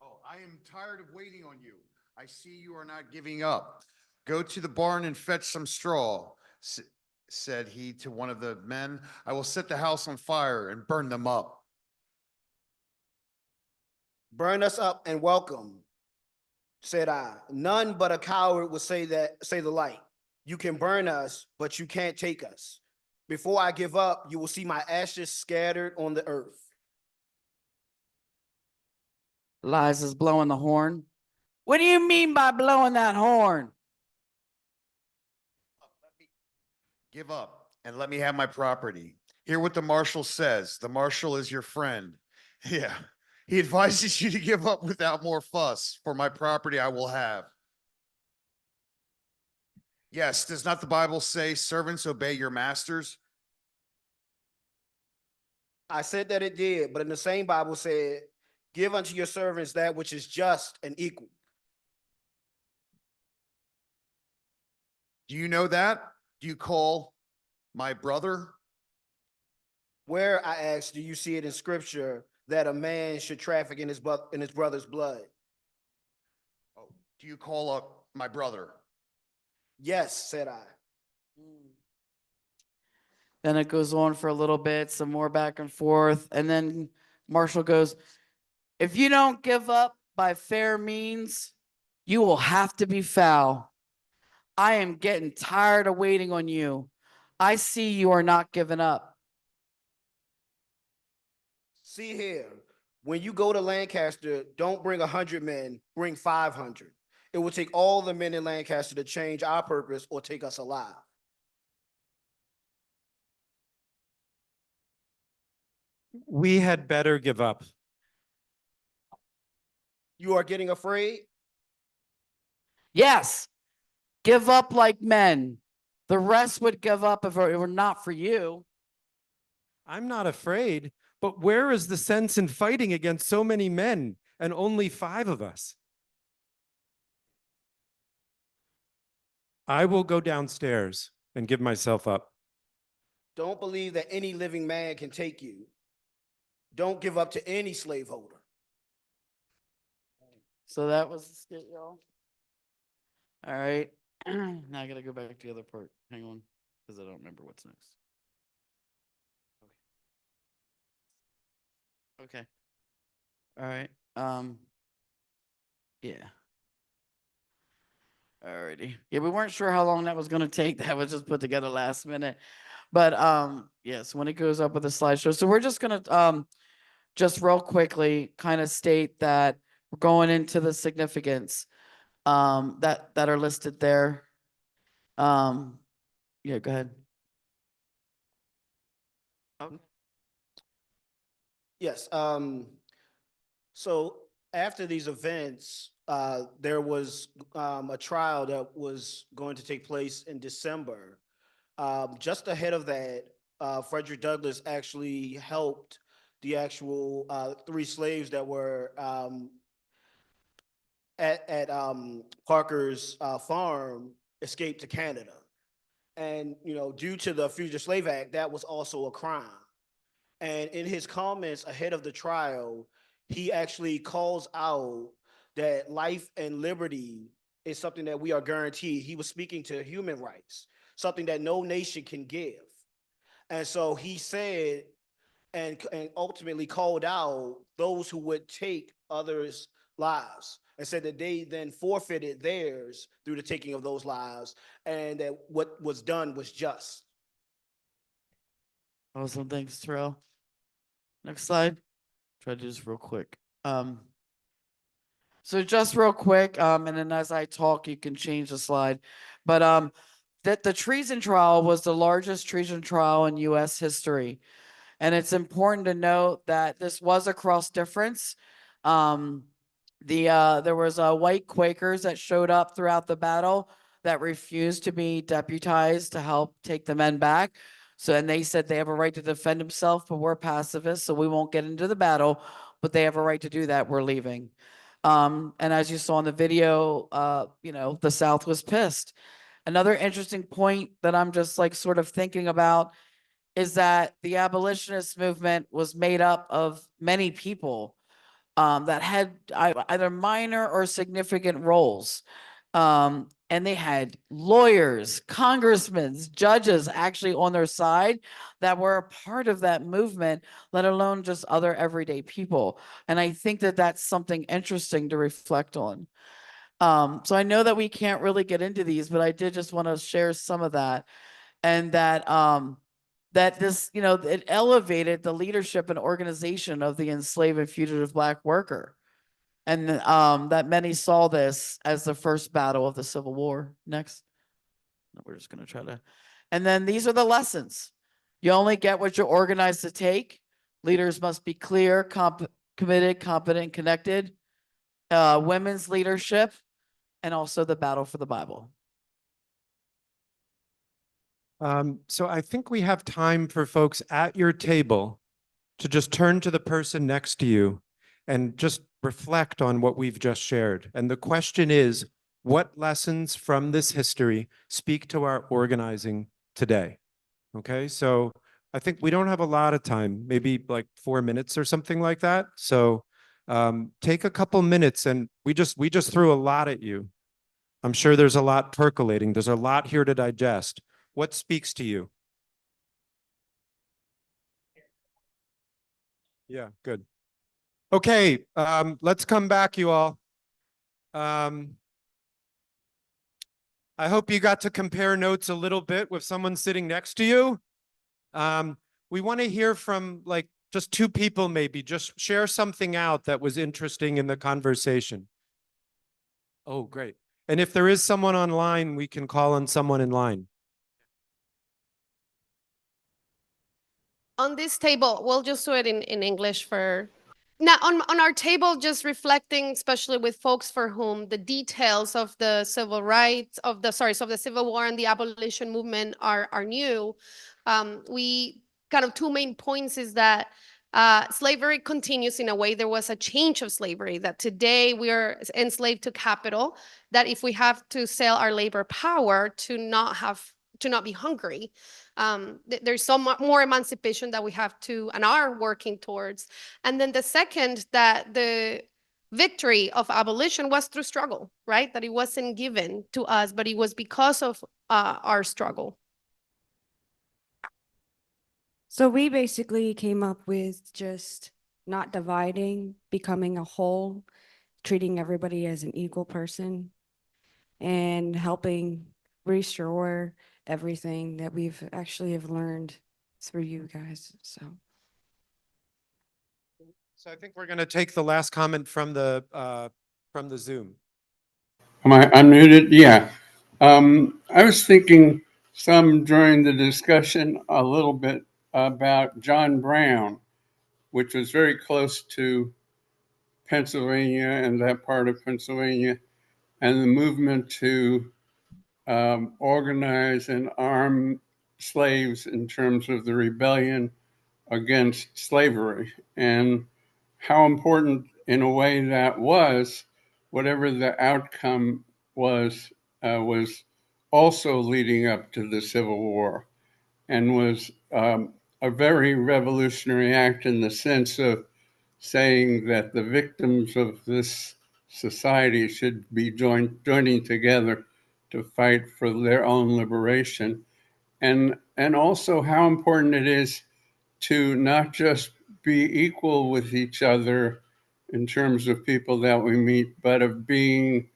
Oh, I am tired of waiting on you. I see you are not giving up. Go to the barn and fetch some straw, said he to one of the men. I will set the house on fire and burn them up. Burn us up and welcome, said I. None but a coward would say the like. You can burn us, but you can't take us. Before I give up, you will see my ashes scattered on the earth. Liza's blowing the horn. What do you mean by blowing that horn? Give up and let me have my property. Hear what the marshal says. The marshal is your friend. Yeah. He advises you to give up without more fuss, for my property I will have. Yes, does not the Bible say, servants obey your masters? I said that it did, but in the same Bible said, give unto your servants that which is just and equal. Do you know that? Do you call my brother? Where, I asked, do you see it in scripture that a man should traffic in his brother's blood? Oh, do you call up my brother? Yes, said I. Then it goes on for a little bit, some more back and forth. And then Marshall goes, if you don't give up by fair means, you will have to be foul. I am getting tired of waiting on you. I see you are not giving up. See here, when you go to Lancaster, don't bring 100 men, bring 500. It will take all the men in Lancaster to change our purpose or take us alive. We had better give up. You are getting afraid? Yes, give up like men. The rest would give up if it were not for you. I'm not afraid, but where is the sense in fighting against so many men and only 5 of us? I will go downstairs and give myself up. Don't believe that any living man can take you. Don't give up to any slaveholder. So that was the skit, y'all. All right. Now I gotta go back to the other part. Hang on, because I don't remember what's next. Okay. All right. Yeah. Alrighty. Yeah, we weren't sure how long that was gonna take. That was just put together last minute. But yes, when it goes up with the slideshow. So we're just gonna just real quickly kind of state that we're going into the significance that are listed there. Yeah, go ahead. Okay. Yes. So after these events, there was a trial that was going to take place in December. Just ahead of that, Frederick Douglass actually helped the actual 3 slaves that were at Parker's farm escape to Canada. And, you know, due to the Fugitive Slave Act, that was also a crime. And in his comments ahead of the trial, he actually calls out that life and liberty is something that we are guaranteed. He was speaking to human rights, something that no nation can give. And so he said, and ultimately called out those who would take others' lives, and said that they then forfeited theirs through the taking of those lives, and that what was done was just. Awesome. Thanks, Terrell. Next slide. Try to do this real quick. So just real quick, and then as I talk, you can change the slide. But that the treason trial was the largest treason trial in U.S. history. And it's important to note that this was a cross difference. There was white Quakers that showed up throughout the battle that refused to be deputized to help take the men back. So, and they said they have a right to defend themselves, but we're pacifists, so we won't get into the battle, but they have a right to do that. We're leaving. And as you saw in the video, you know, the South was pissed. Another interesting point that I'm just like sort of thinking about is that the abolitionist movement was made up of many people that had either minor or significant roles. And they had lawyers, congressmen, judges actually on their side that were a part of that movement, let alone just other everyday people. And I think that that's something interesting to reflect on. So I know that we can't really get into these, but I did just want to share some of that. And that that this, you know, it elevated the leadership and organization of the enslaved and fugitive Black worker. And that many saw this as the first battle of the Civil War. Next. We're just going to try to. And then these are the lessons. You only get what you're organized to take. Leaders must be clear, committed, competent, connected. Women's leadership, and also the battle for the Bible. So I think we have time for folks at your table to just turn to the person next to you and just reflect on what we've just shared. And the question is, what lessons from this history speak to our organizing today? Okay, so I think we don't have a lot of time, maybe like 4 minutes or something like that. So take a couple minutes, and we just threw a lot at you. I'm sure there's a lot percolating. There's a lot here to digest. What speaks to you? Yeah, good. Okay, let's come back, you all. I hope you got to compare notes a little bit with someone sitting next to you. We want to hear from like just 2 people, maybe. Just share something out that was interesting in the conversation. Oh, great. And if there is someone online, we can call on someone in line. On this table, we'll just do it in English for now. On our table, just reflecting, especially with folks for whom the details of the civil rights of the Civil War and the abolition movement are new. We kind of two main points is that slavery continues in a way. There was a change of slavery, that today we are enslaved to capital, that if we have to sell our labor power to not be hungry, there's so much more emancipation that we have to and are working towards. And then the second, that the victory of abolition was through struggle, right? That it wasn't given to us, but it was because of our struggle. So we basically came up with just not dividing, becoming a whole, treating everybody as an equal person, and helping restore everything that we've actually have learned through you guys. So I think we're going to take the last comment from the Zoom. Am I unmuted? Yeah. I was thinking some during the discussion a little bit about John Brown, which was very close to Pennsylvania and that part of Pennsylvania, and the movement to organize and arm slaves in terms of the rebellion against slavery, and how important in a way that was, whatever the outcome was also leading up to the Civil War, and was a very revolutionary act in the sense of saying that the victims of this society should be joining together to fight for their own liberation, and also how important it is to not just be equal with each other in terms of people that we meet, but of being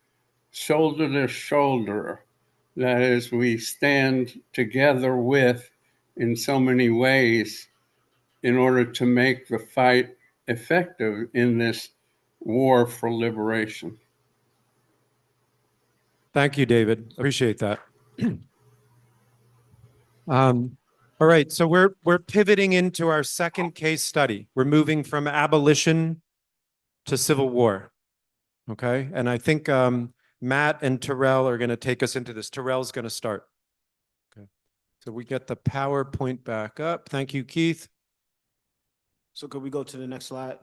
shoulder to shoulder. That is, we stand together with, in so many ways, in order to make the fight effective in this war for liberation. Thank you, David. Appreciate that. All right, so we're pivoting into our second case study. We're moving from abolition to Civil War. Okay, and I think Matt and Terrell are going to take us into this. Terrell's going to start. Okay, so we get the PowerPoint back up. Thank you, Keith. So could we go to the next slide?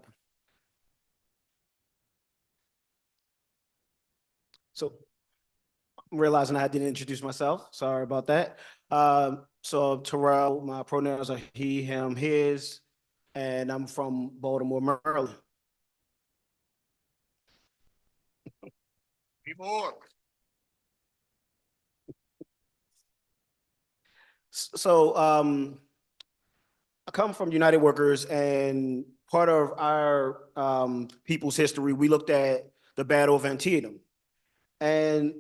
So I'm realizing I didn't introduce myself. Sorry about that. So Terrell, my pronouns are he, him, his, and I'm from Baltimore, Maryland. So I come from United Workers, and part of our people's history, we looked at the Battle of Antietam. And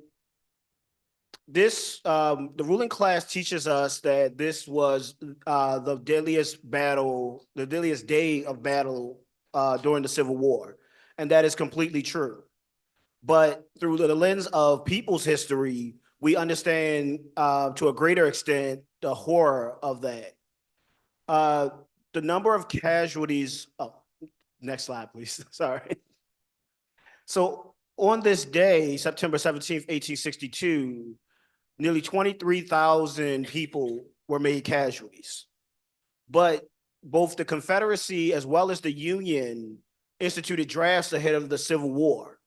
this, the ruling class teaches us that this was the deadliest battle, the deadliest day of battle during the Civil War. And that is completely true. But through the lens of people's history, we understand to a greater extent the horror of that. The number of casualties, oh, next slide, please, sorry. So on this day, September 17th, 1862, nearly 23,000 people were made casualties. But both the Confederacy as well as the Union instituted drafts ahead of the Civil War.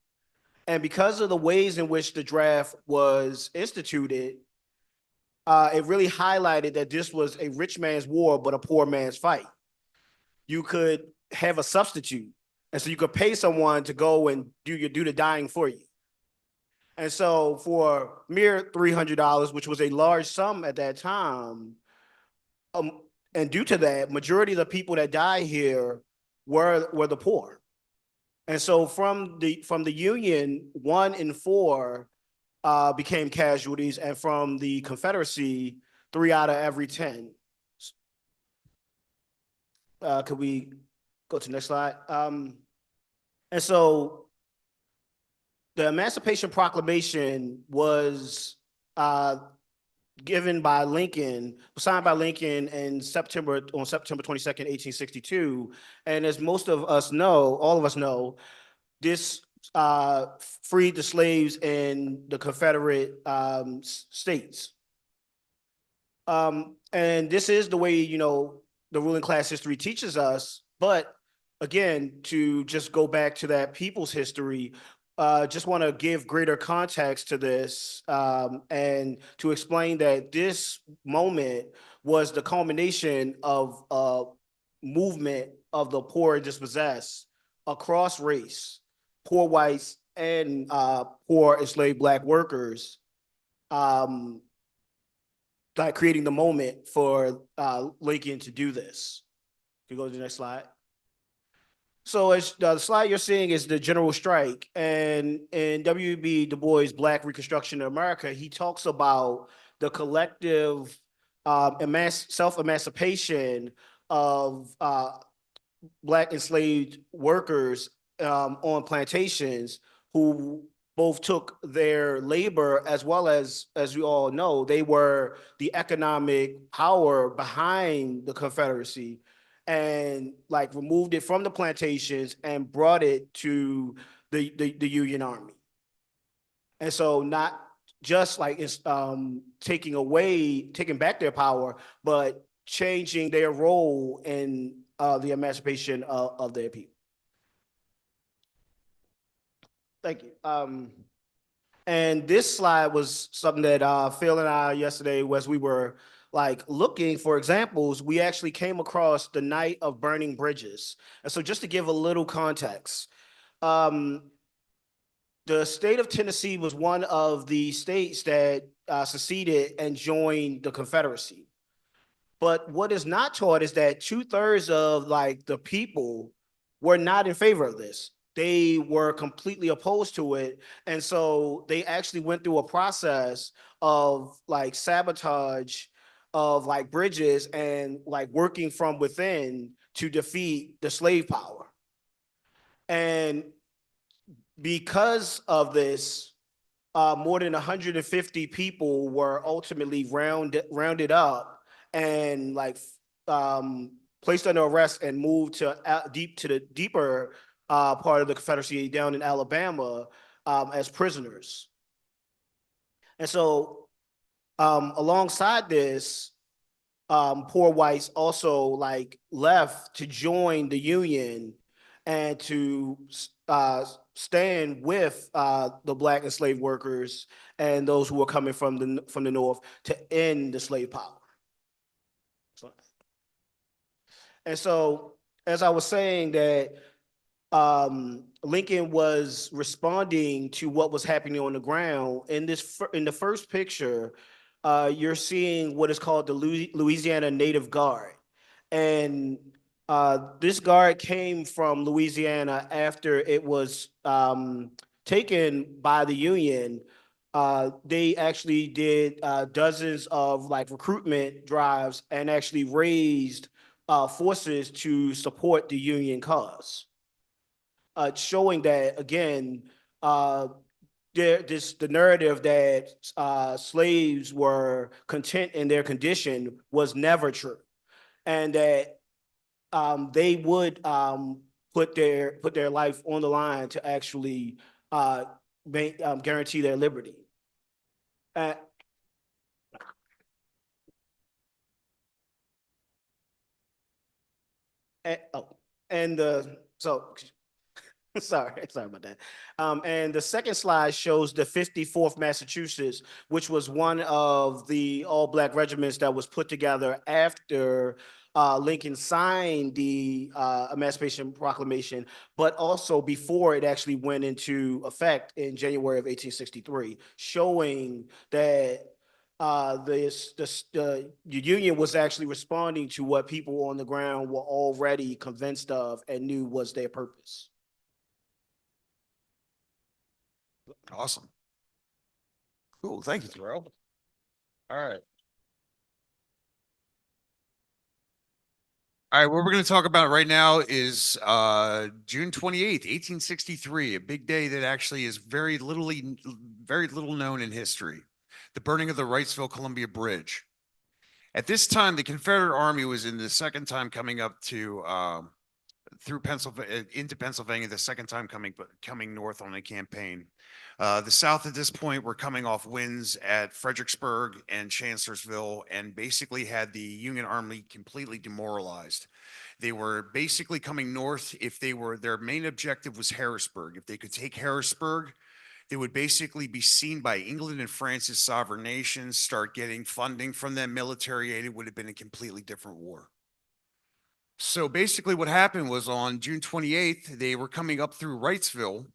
And because of the ways in which the draft was instituted, it really highlighted that this was a rich man's war, but a poor man's fight. You could have a substitute. And so you could pay someone to go and do the dying for you. And so for mere $300, which was a large sum at that time, and due to that, majority of the people that die here were the poor. And so from the Union, 1 in 4 became casualties, and from the Confederacy, 3 out of every 10. Could we go to the next slide? And so the Emancipation Proclamation was given by Lincoln, signed by Lincoln on September 22nd, 1862. And as most of us know, all of us know, this freed the slaves in the Confederate states. And this is the way, the ruling class history teaches us. But again, to just go back to that people's history, just want to give greater context to this and to explain that this moment was the culmination of a movement of the poor and dispossessed across race, poor whites and poor enslaved Black workers, like creating the moment for Lincoln to do this. Can you go to the next slide? So as the slide you're seeing is the general strike, and in W.B. Du Bois' Black Reconstruction in America, he talks about the collective self-emancipation of Black enslaved workers on plantations who both took their labor as well as we all know, they were the economic power behind the Confederacy, and like removed it from the plantations and brought it to the Union Army. And so not just like it's taking back their power, but changing their role in the emancipation of their people. Thank you. And this slide was something that Phil and I yesterday, as we were like looking for examples, we actually came across the Night of Burning Bridges. And so just to give a little context, the state of Tennessee was one of the states that seceded and joined the Confederacy. But what is not taught is that 2/3 of like the people were not in favor of this. They were completely opposed to it. And so they actually went through a process of like sabotage of like bridges and like working from within to defeat the slave power. And because of this, more than 150 people were ultimately rounded up and like placed under arrest and moved to the deeper part of the Confederacy down in Alabama as prisoners. And so alongside this, poor whites also like left to join the Union and to stand with the Black enslaved workers and those who were coming from the North to end the slave power. And so, as I was saying, that Lincoln was responding to what was happening on the ground. In the first picture, you're seeing what is called the Louisiana Native Guard, and this guard came from Louisiana after it was taken by the Union. They actually did dozens of like recruitment drives and actually raised forces to support the Union cause. Showing that again, the narrative that slaves were content in their condition was never true, and that they would put their life on the line to actually guarantee their liberty. Sorry about that. And the second slide shows the 54th Massachusetts, which was one of the all-Black regiments that was put together after Lincoln signed the Emancipation Proclamation, but also before it actually went into effect in January of 1863, showing that the Union was actually responding to what people on the ground were already convinced of and knew was their purpose. Awesome. Cool. Thank you, Terrell. All right. All right, what we're going to talk about right now is June 28th, 1863, a big day that actually is very little known in history. The burning of the Wrightsville Columbia Bridge. At this time, the Confederate Army was in the second time coming up to through Pennsylvania into Pennsylvania, the second time coming north on a campaign. The South at this point were coming off wins at Fredericksburg and Chancellorsville, and basically had the Union Army completely demoralized. They were basically coming north. If their main objective was Harrisburg. If they could take Harrisburg, they would basically be seen by England and France as sovereign nations, start getting funding from them, military aid. It would have been a completely different war. So basically what happened was on June 28th, they were coming up through Wrightsville,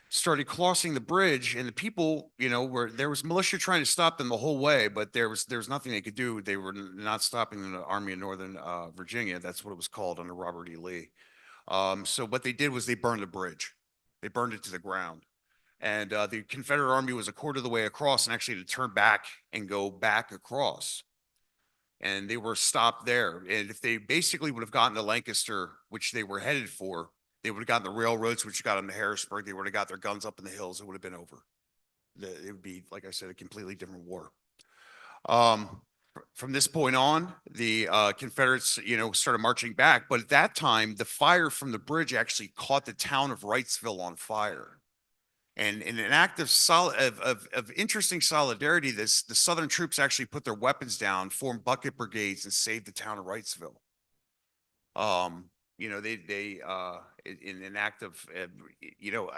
started crossing the bridge, and the people, there was militia trying to stop them the whole way, but there was nothing they could do. They were not stopping the Army of Northern Virginia. That's what it was called under Robert E. Lee. So what they did was they burned the bridge. They burned it to the ground. And the Confederate Army was a quarter of the way across and actually had to turn back and go back across. And they were stopped there. And if they basically would have gotten to Lancaster, which they were headed for, they would have gotten the railroads, which got them to Harrisburg. They would have got their guns up in the hills. It would have been over. It would be, like I said, a completely different war. From this point on, the Confederates, started marching back. But at that time, the fire from the bridge actually caught the town of Wrightsville on fire. And in an act of interesting solidarity, the Southern troops actually put their weapons down, formed bucket brigades, and saved the town of Wrightsville. In an act of,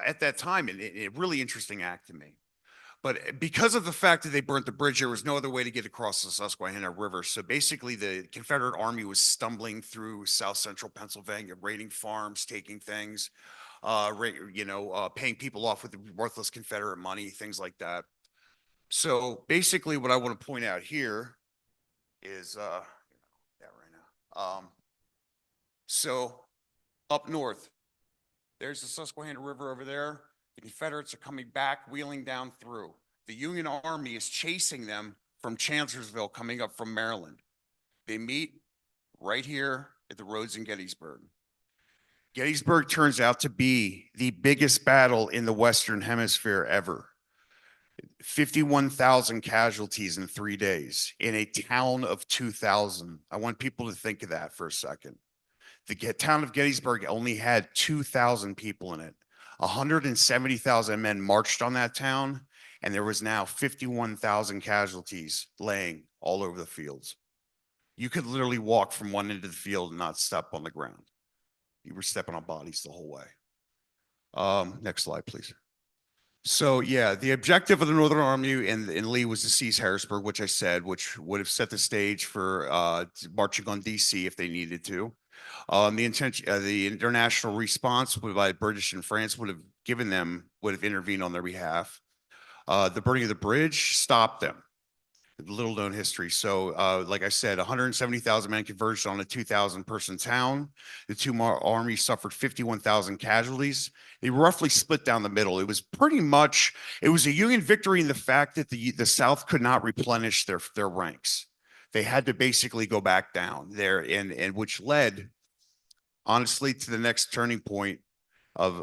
at that time, a really interesting act to me. But because of the fact that they burnt the bridge, there was no other way to get across the Susquehanna River. So basically, the Confederate Army was stumbling through South Central Pennsylvania, raiding farms, taking things. Paying people off with worthless Confederate money, things like that. So basically what I want to point out here is, so up north, there's the Susquehanna River over there. The Confederates are coming back, wheeling down through. The Union Army is chasing them from Chancellorsville, coming up from Maryland. They meet right here at the roads in Gettysburg. Gettysburg turns out to be the biggest battle in the Western Hemisphere ever. 51,000 casualties in 3 days in a town of 2,000. I want people to think of that for a second. The town of Gettysburg only had 2,000 people in it. 170,000 men marched on that town, and there was now 51,000 casualties laying all over the fields. You could literally walk from one end of the field and not step on the ground. You were stepping on bodies the whole way. Next slide, please. So yeah, the objective of the Northern Army in Lee was to seize Harrisburg, which I said, which would have set the stage for marching on DC if they needed to. The international response by British and France would have intervened on their behalf. The burning of the bridge stopped them. Little known history. So, like I said, 170,000 men converged on a 2,000 person town. The two armies suffered 51,000 casualties. They roughly split down the middle. It was a Union victory in the fact that the South could not replenish their ranks. They had to basically go back down there, and which led, honestly, to the next turning point of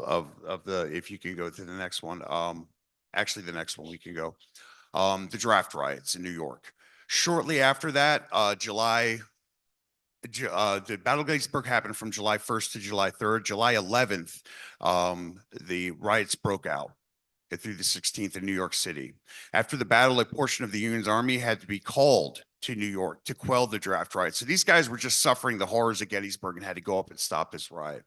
the, if you can go to the next one. Actually, the next one we can go. The draft riots in New York. Shortly after that, the Battle of Gettysburg happened from July 1st to July 3rd. July 11th, the riots broke out through the 16th in New York City. After the battle, a portion of the Union's army had to be called to New York to quell the draft riots. So these guys were just suffering the horrors of Gettysburg and had to go up and stop this riot.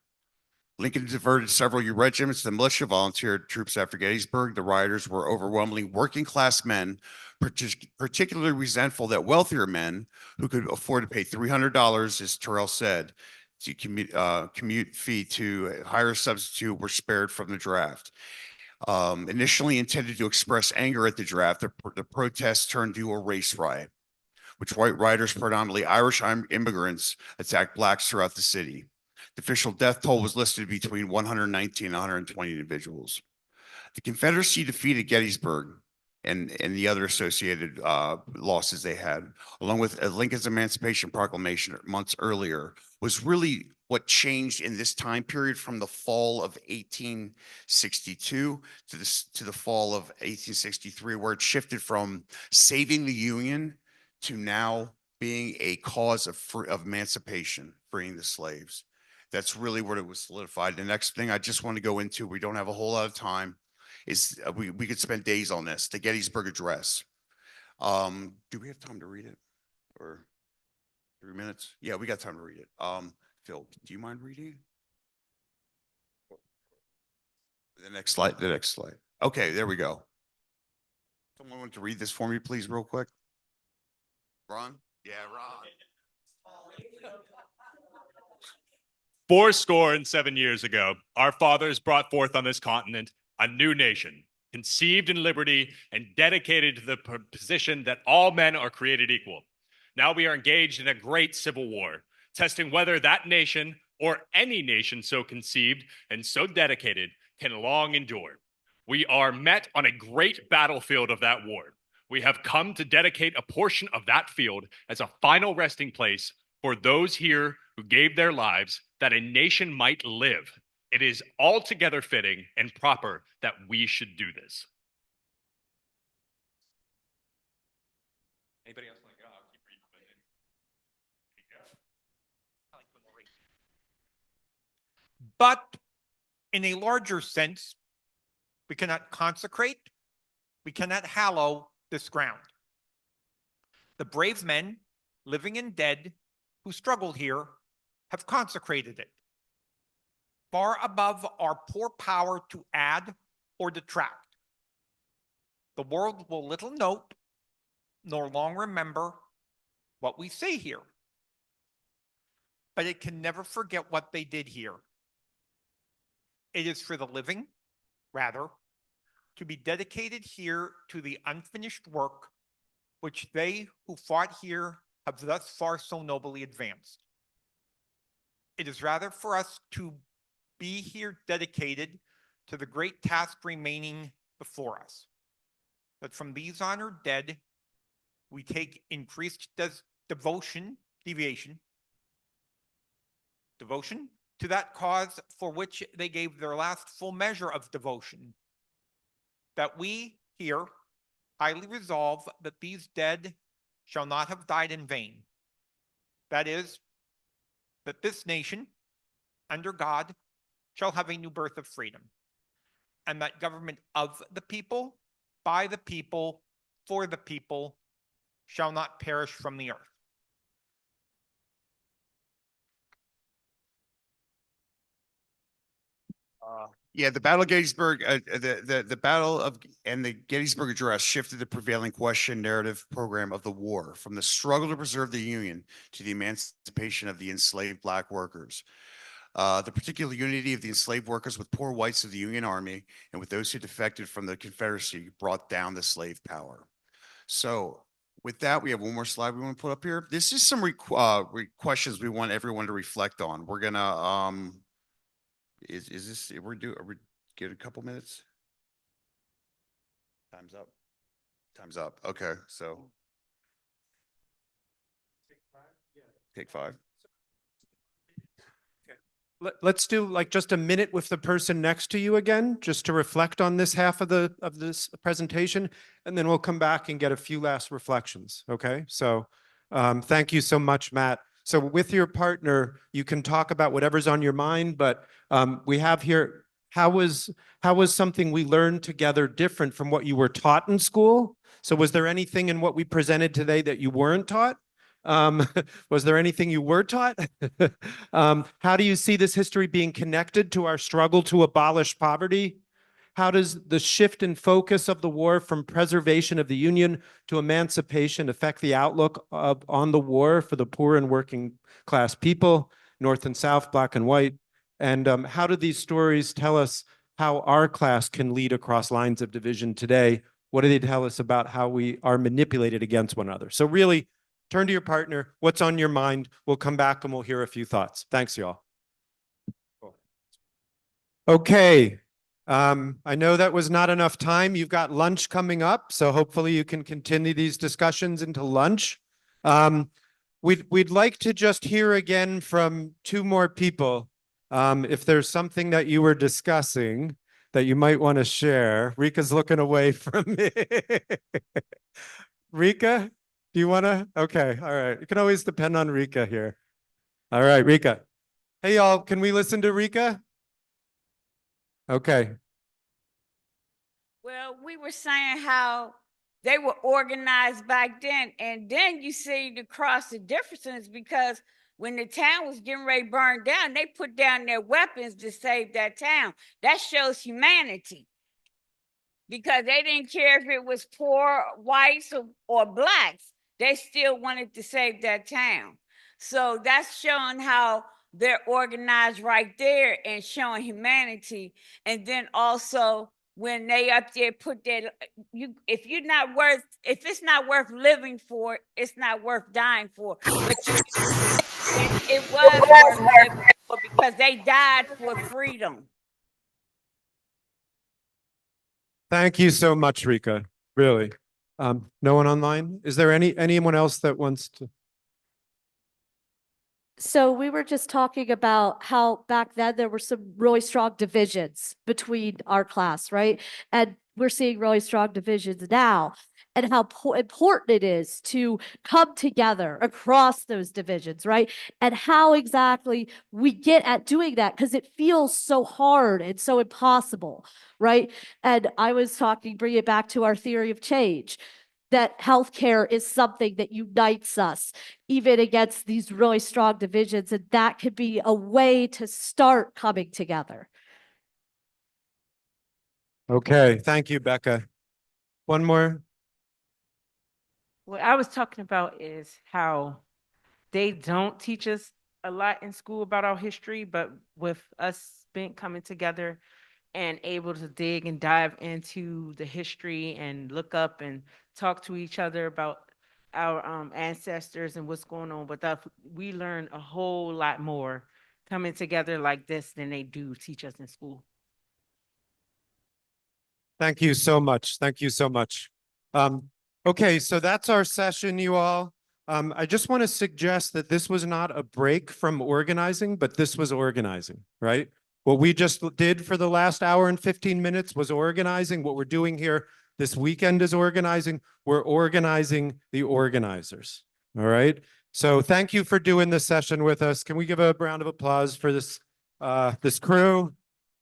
Lincoln diverted several regiments to the militia volunteer troops after Gettysburg. The rioters were overwhelmingly working class men, particularly resentful that wealthier men who could afford to pay $300, as Terrell said, to commute fee to hire a substitute were spared from the draft. Initially intended to express anger at the draft, the protests turned to a race riot, which white rioters, predominantly Irish immigrants, attacked blacks throughout the city. The official death toll was listed between 119 and 120 individuals. The Confederacy defeated Gettysburg and the other associated losses they had, along with Lincoln's Emancipation Proclamation months earlier, was really what changed in this time period from the fall of 1862 to the fall of 1863, where it shifted from saving the Union to now being a cause of emancipation, freeing the slaves. That's really where it was solidified. The next thing I just want to go into, we don't have a whole lot of time, is we could spend days on this, the Gettysburg Address. Do we have time to read it? Or 3 minutes? Yeah, we got time to read it. Phil, do you mind reading? The next slide, the next slide. Okay, there we go. Someone want to read this for me, please, real quick? Ron? Yeah, Ron. 7 years ago, our fathers brought forth on this continent a new nation, conceived in liberty and dedicated to the position that all men are created equal. Now we are engaged in a great civil war, testing whether that nation or any nation so conceived and so dedicated can long endure. We are met on a great battlefield of that war. We have come to dedicate a portion of that field as a final resting place for those here who gave their lives that a nation might live. It is altogether fitting and proper that we should do this. Anybody else want to go? I'll keep reading. But in a larger sense, we cannot consecrate, we cannot hallow this ground. The brave men, living and dead, who struggled here, have consecrated it, far above our poor power to add or detract. The world will little note, nor long remember what we say here, but it can never forget what they did here. It is for the living, rather, to be dedicated here to the unfinished work which they who fought here have thus far so nobly advanced. It is rather for us to be here dedicated to the great task remaining before us, that from these honored dead, we take increased devotion to that cause for which they gave their last full measure of devotion, that we here highly resolve that these dead shall not have died in vain. That is, that this nation, under God, shall have a new birth of freedom, and that government of the people, by the people, for the people, shall not perish from the earth. Yeah, the Battle of Gettysburg, the Battle of and the Gettysburg Address shifted the prevailing question narrative program of the war from the struggle to preserve the Union to the emancipation of the enslaved Black workers. The particular unity of the enslaved workers with poor whites of the Union Army and with those who defected from the Confederacy brought down the slave power. So with that, we have one more slide we want to put up here. This is some questions we want everyone to reflect on. We're gonna is this are we get a couple minutes? Time's up. Time's up. Okay, so take 5. Let's do like just a minute with the person next to you again, just to reflect on this half of this presentation, and then we'll come back and get a few last reflections. Okay, so thank you so much, Matt. So with your partner, you can talk about whatever's on your mind, but we have here, how was something we learned together different from what you were taught in school? So was there anything in what we presented today that you weren't taught? Was there anything you were taught? How do you see this history being connected to our struggle to abolish poverty? How does the shift in focus of the war from preservation of the Union to emancipation affect the outlook on the war for the poor and working class people, North and South, Black and white? And how do these stories tell us how our class can lead across lines of division today? What do they tell us about how we are manipulated against one another? So really, turn to your partner. What's on your mind? We'll come back and we'll hear a few thoughts. Thanks, y'all. Okay. I know that was not enough time. You've got lunch coming up, so hopefully you can continue these discussions into lunch. We'd like to just hear again from two more people. If there's something that you were discussing that you might want to share. Rika's looking away from me. Rika, do you want to? Okay, all right. You can always depend on Rika here. All right, Rika. Hey, y'all, can we listen to Rika? Okay. Well, we were saying how they were organized back then, and then you see the cross the differences because when the town was getting ready to burn down, they put down their weapons to save that town. That shows humanity because they didn't care if it was poor whites or blacks. They still wanted to save that town. So that's showing how they're organized right there and showing humanity. And then also when they up there put that if it's not worth living for, it's not worth dying for. But it was worth living for because they died for freedom. Thank you so much, Rika. Really. No one online? Is there anyone else that wants to? So we were just talking about how back then there were some really strong divisions between our class, right? And we're seeing really strong divisions now, and how important it is to come together across those divisions, right? And how exactly we get at doing that because it feels so hard and so impossible, right? And I was talking, bring it back to our theory of change, that healthcare is something that unites us even against these really strong divisions, and that could be a way to start coming together. Okay, thank you, Becca. One more. What I was talking about is how they don't teach us a lot in school about our history, but with us coming together and able to dig and dive into the history and look up and talk to each other about our ancestors and what's going on with us, we learn a whole lot more coming together like this than they do teach us in school. Thank you so much. Thank you so much. Okay, so that's our session, you all. I just want to suggest that this was not a break from organizing, but this was organizing, right? What we just did for the last hour and 15 minutes was organizing. What we're doing here this weekend is organizing. We're organizing the organizers, all right? So thank you for doing this session with us. Can we give a round of applause for this crew?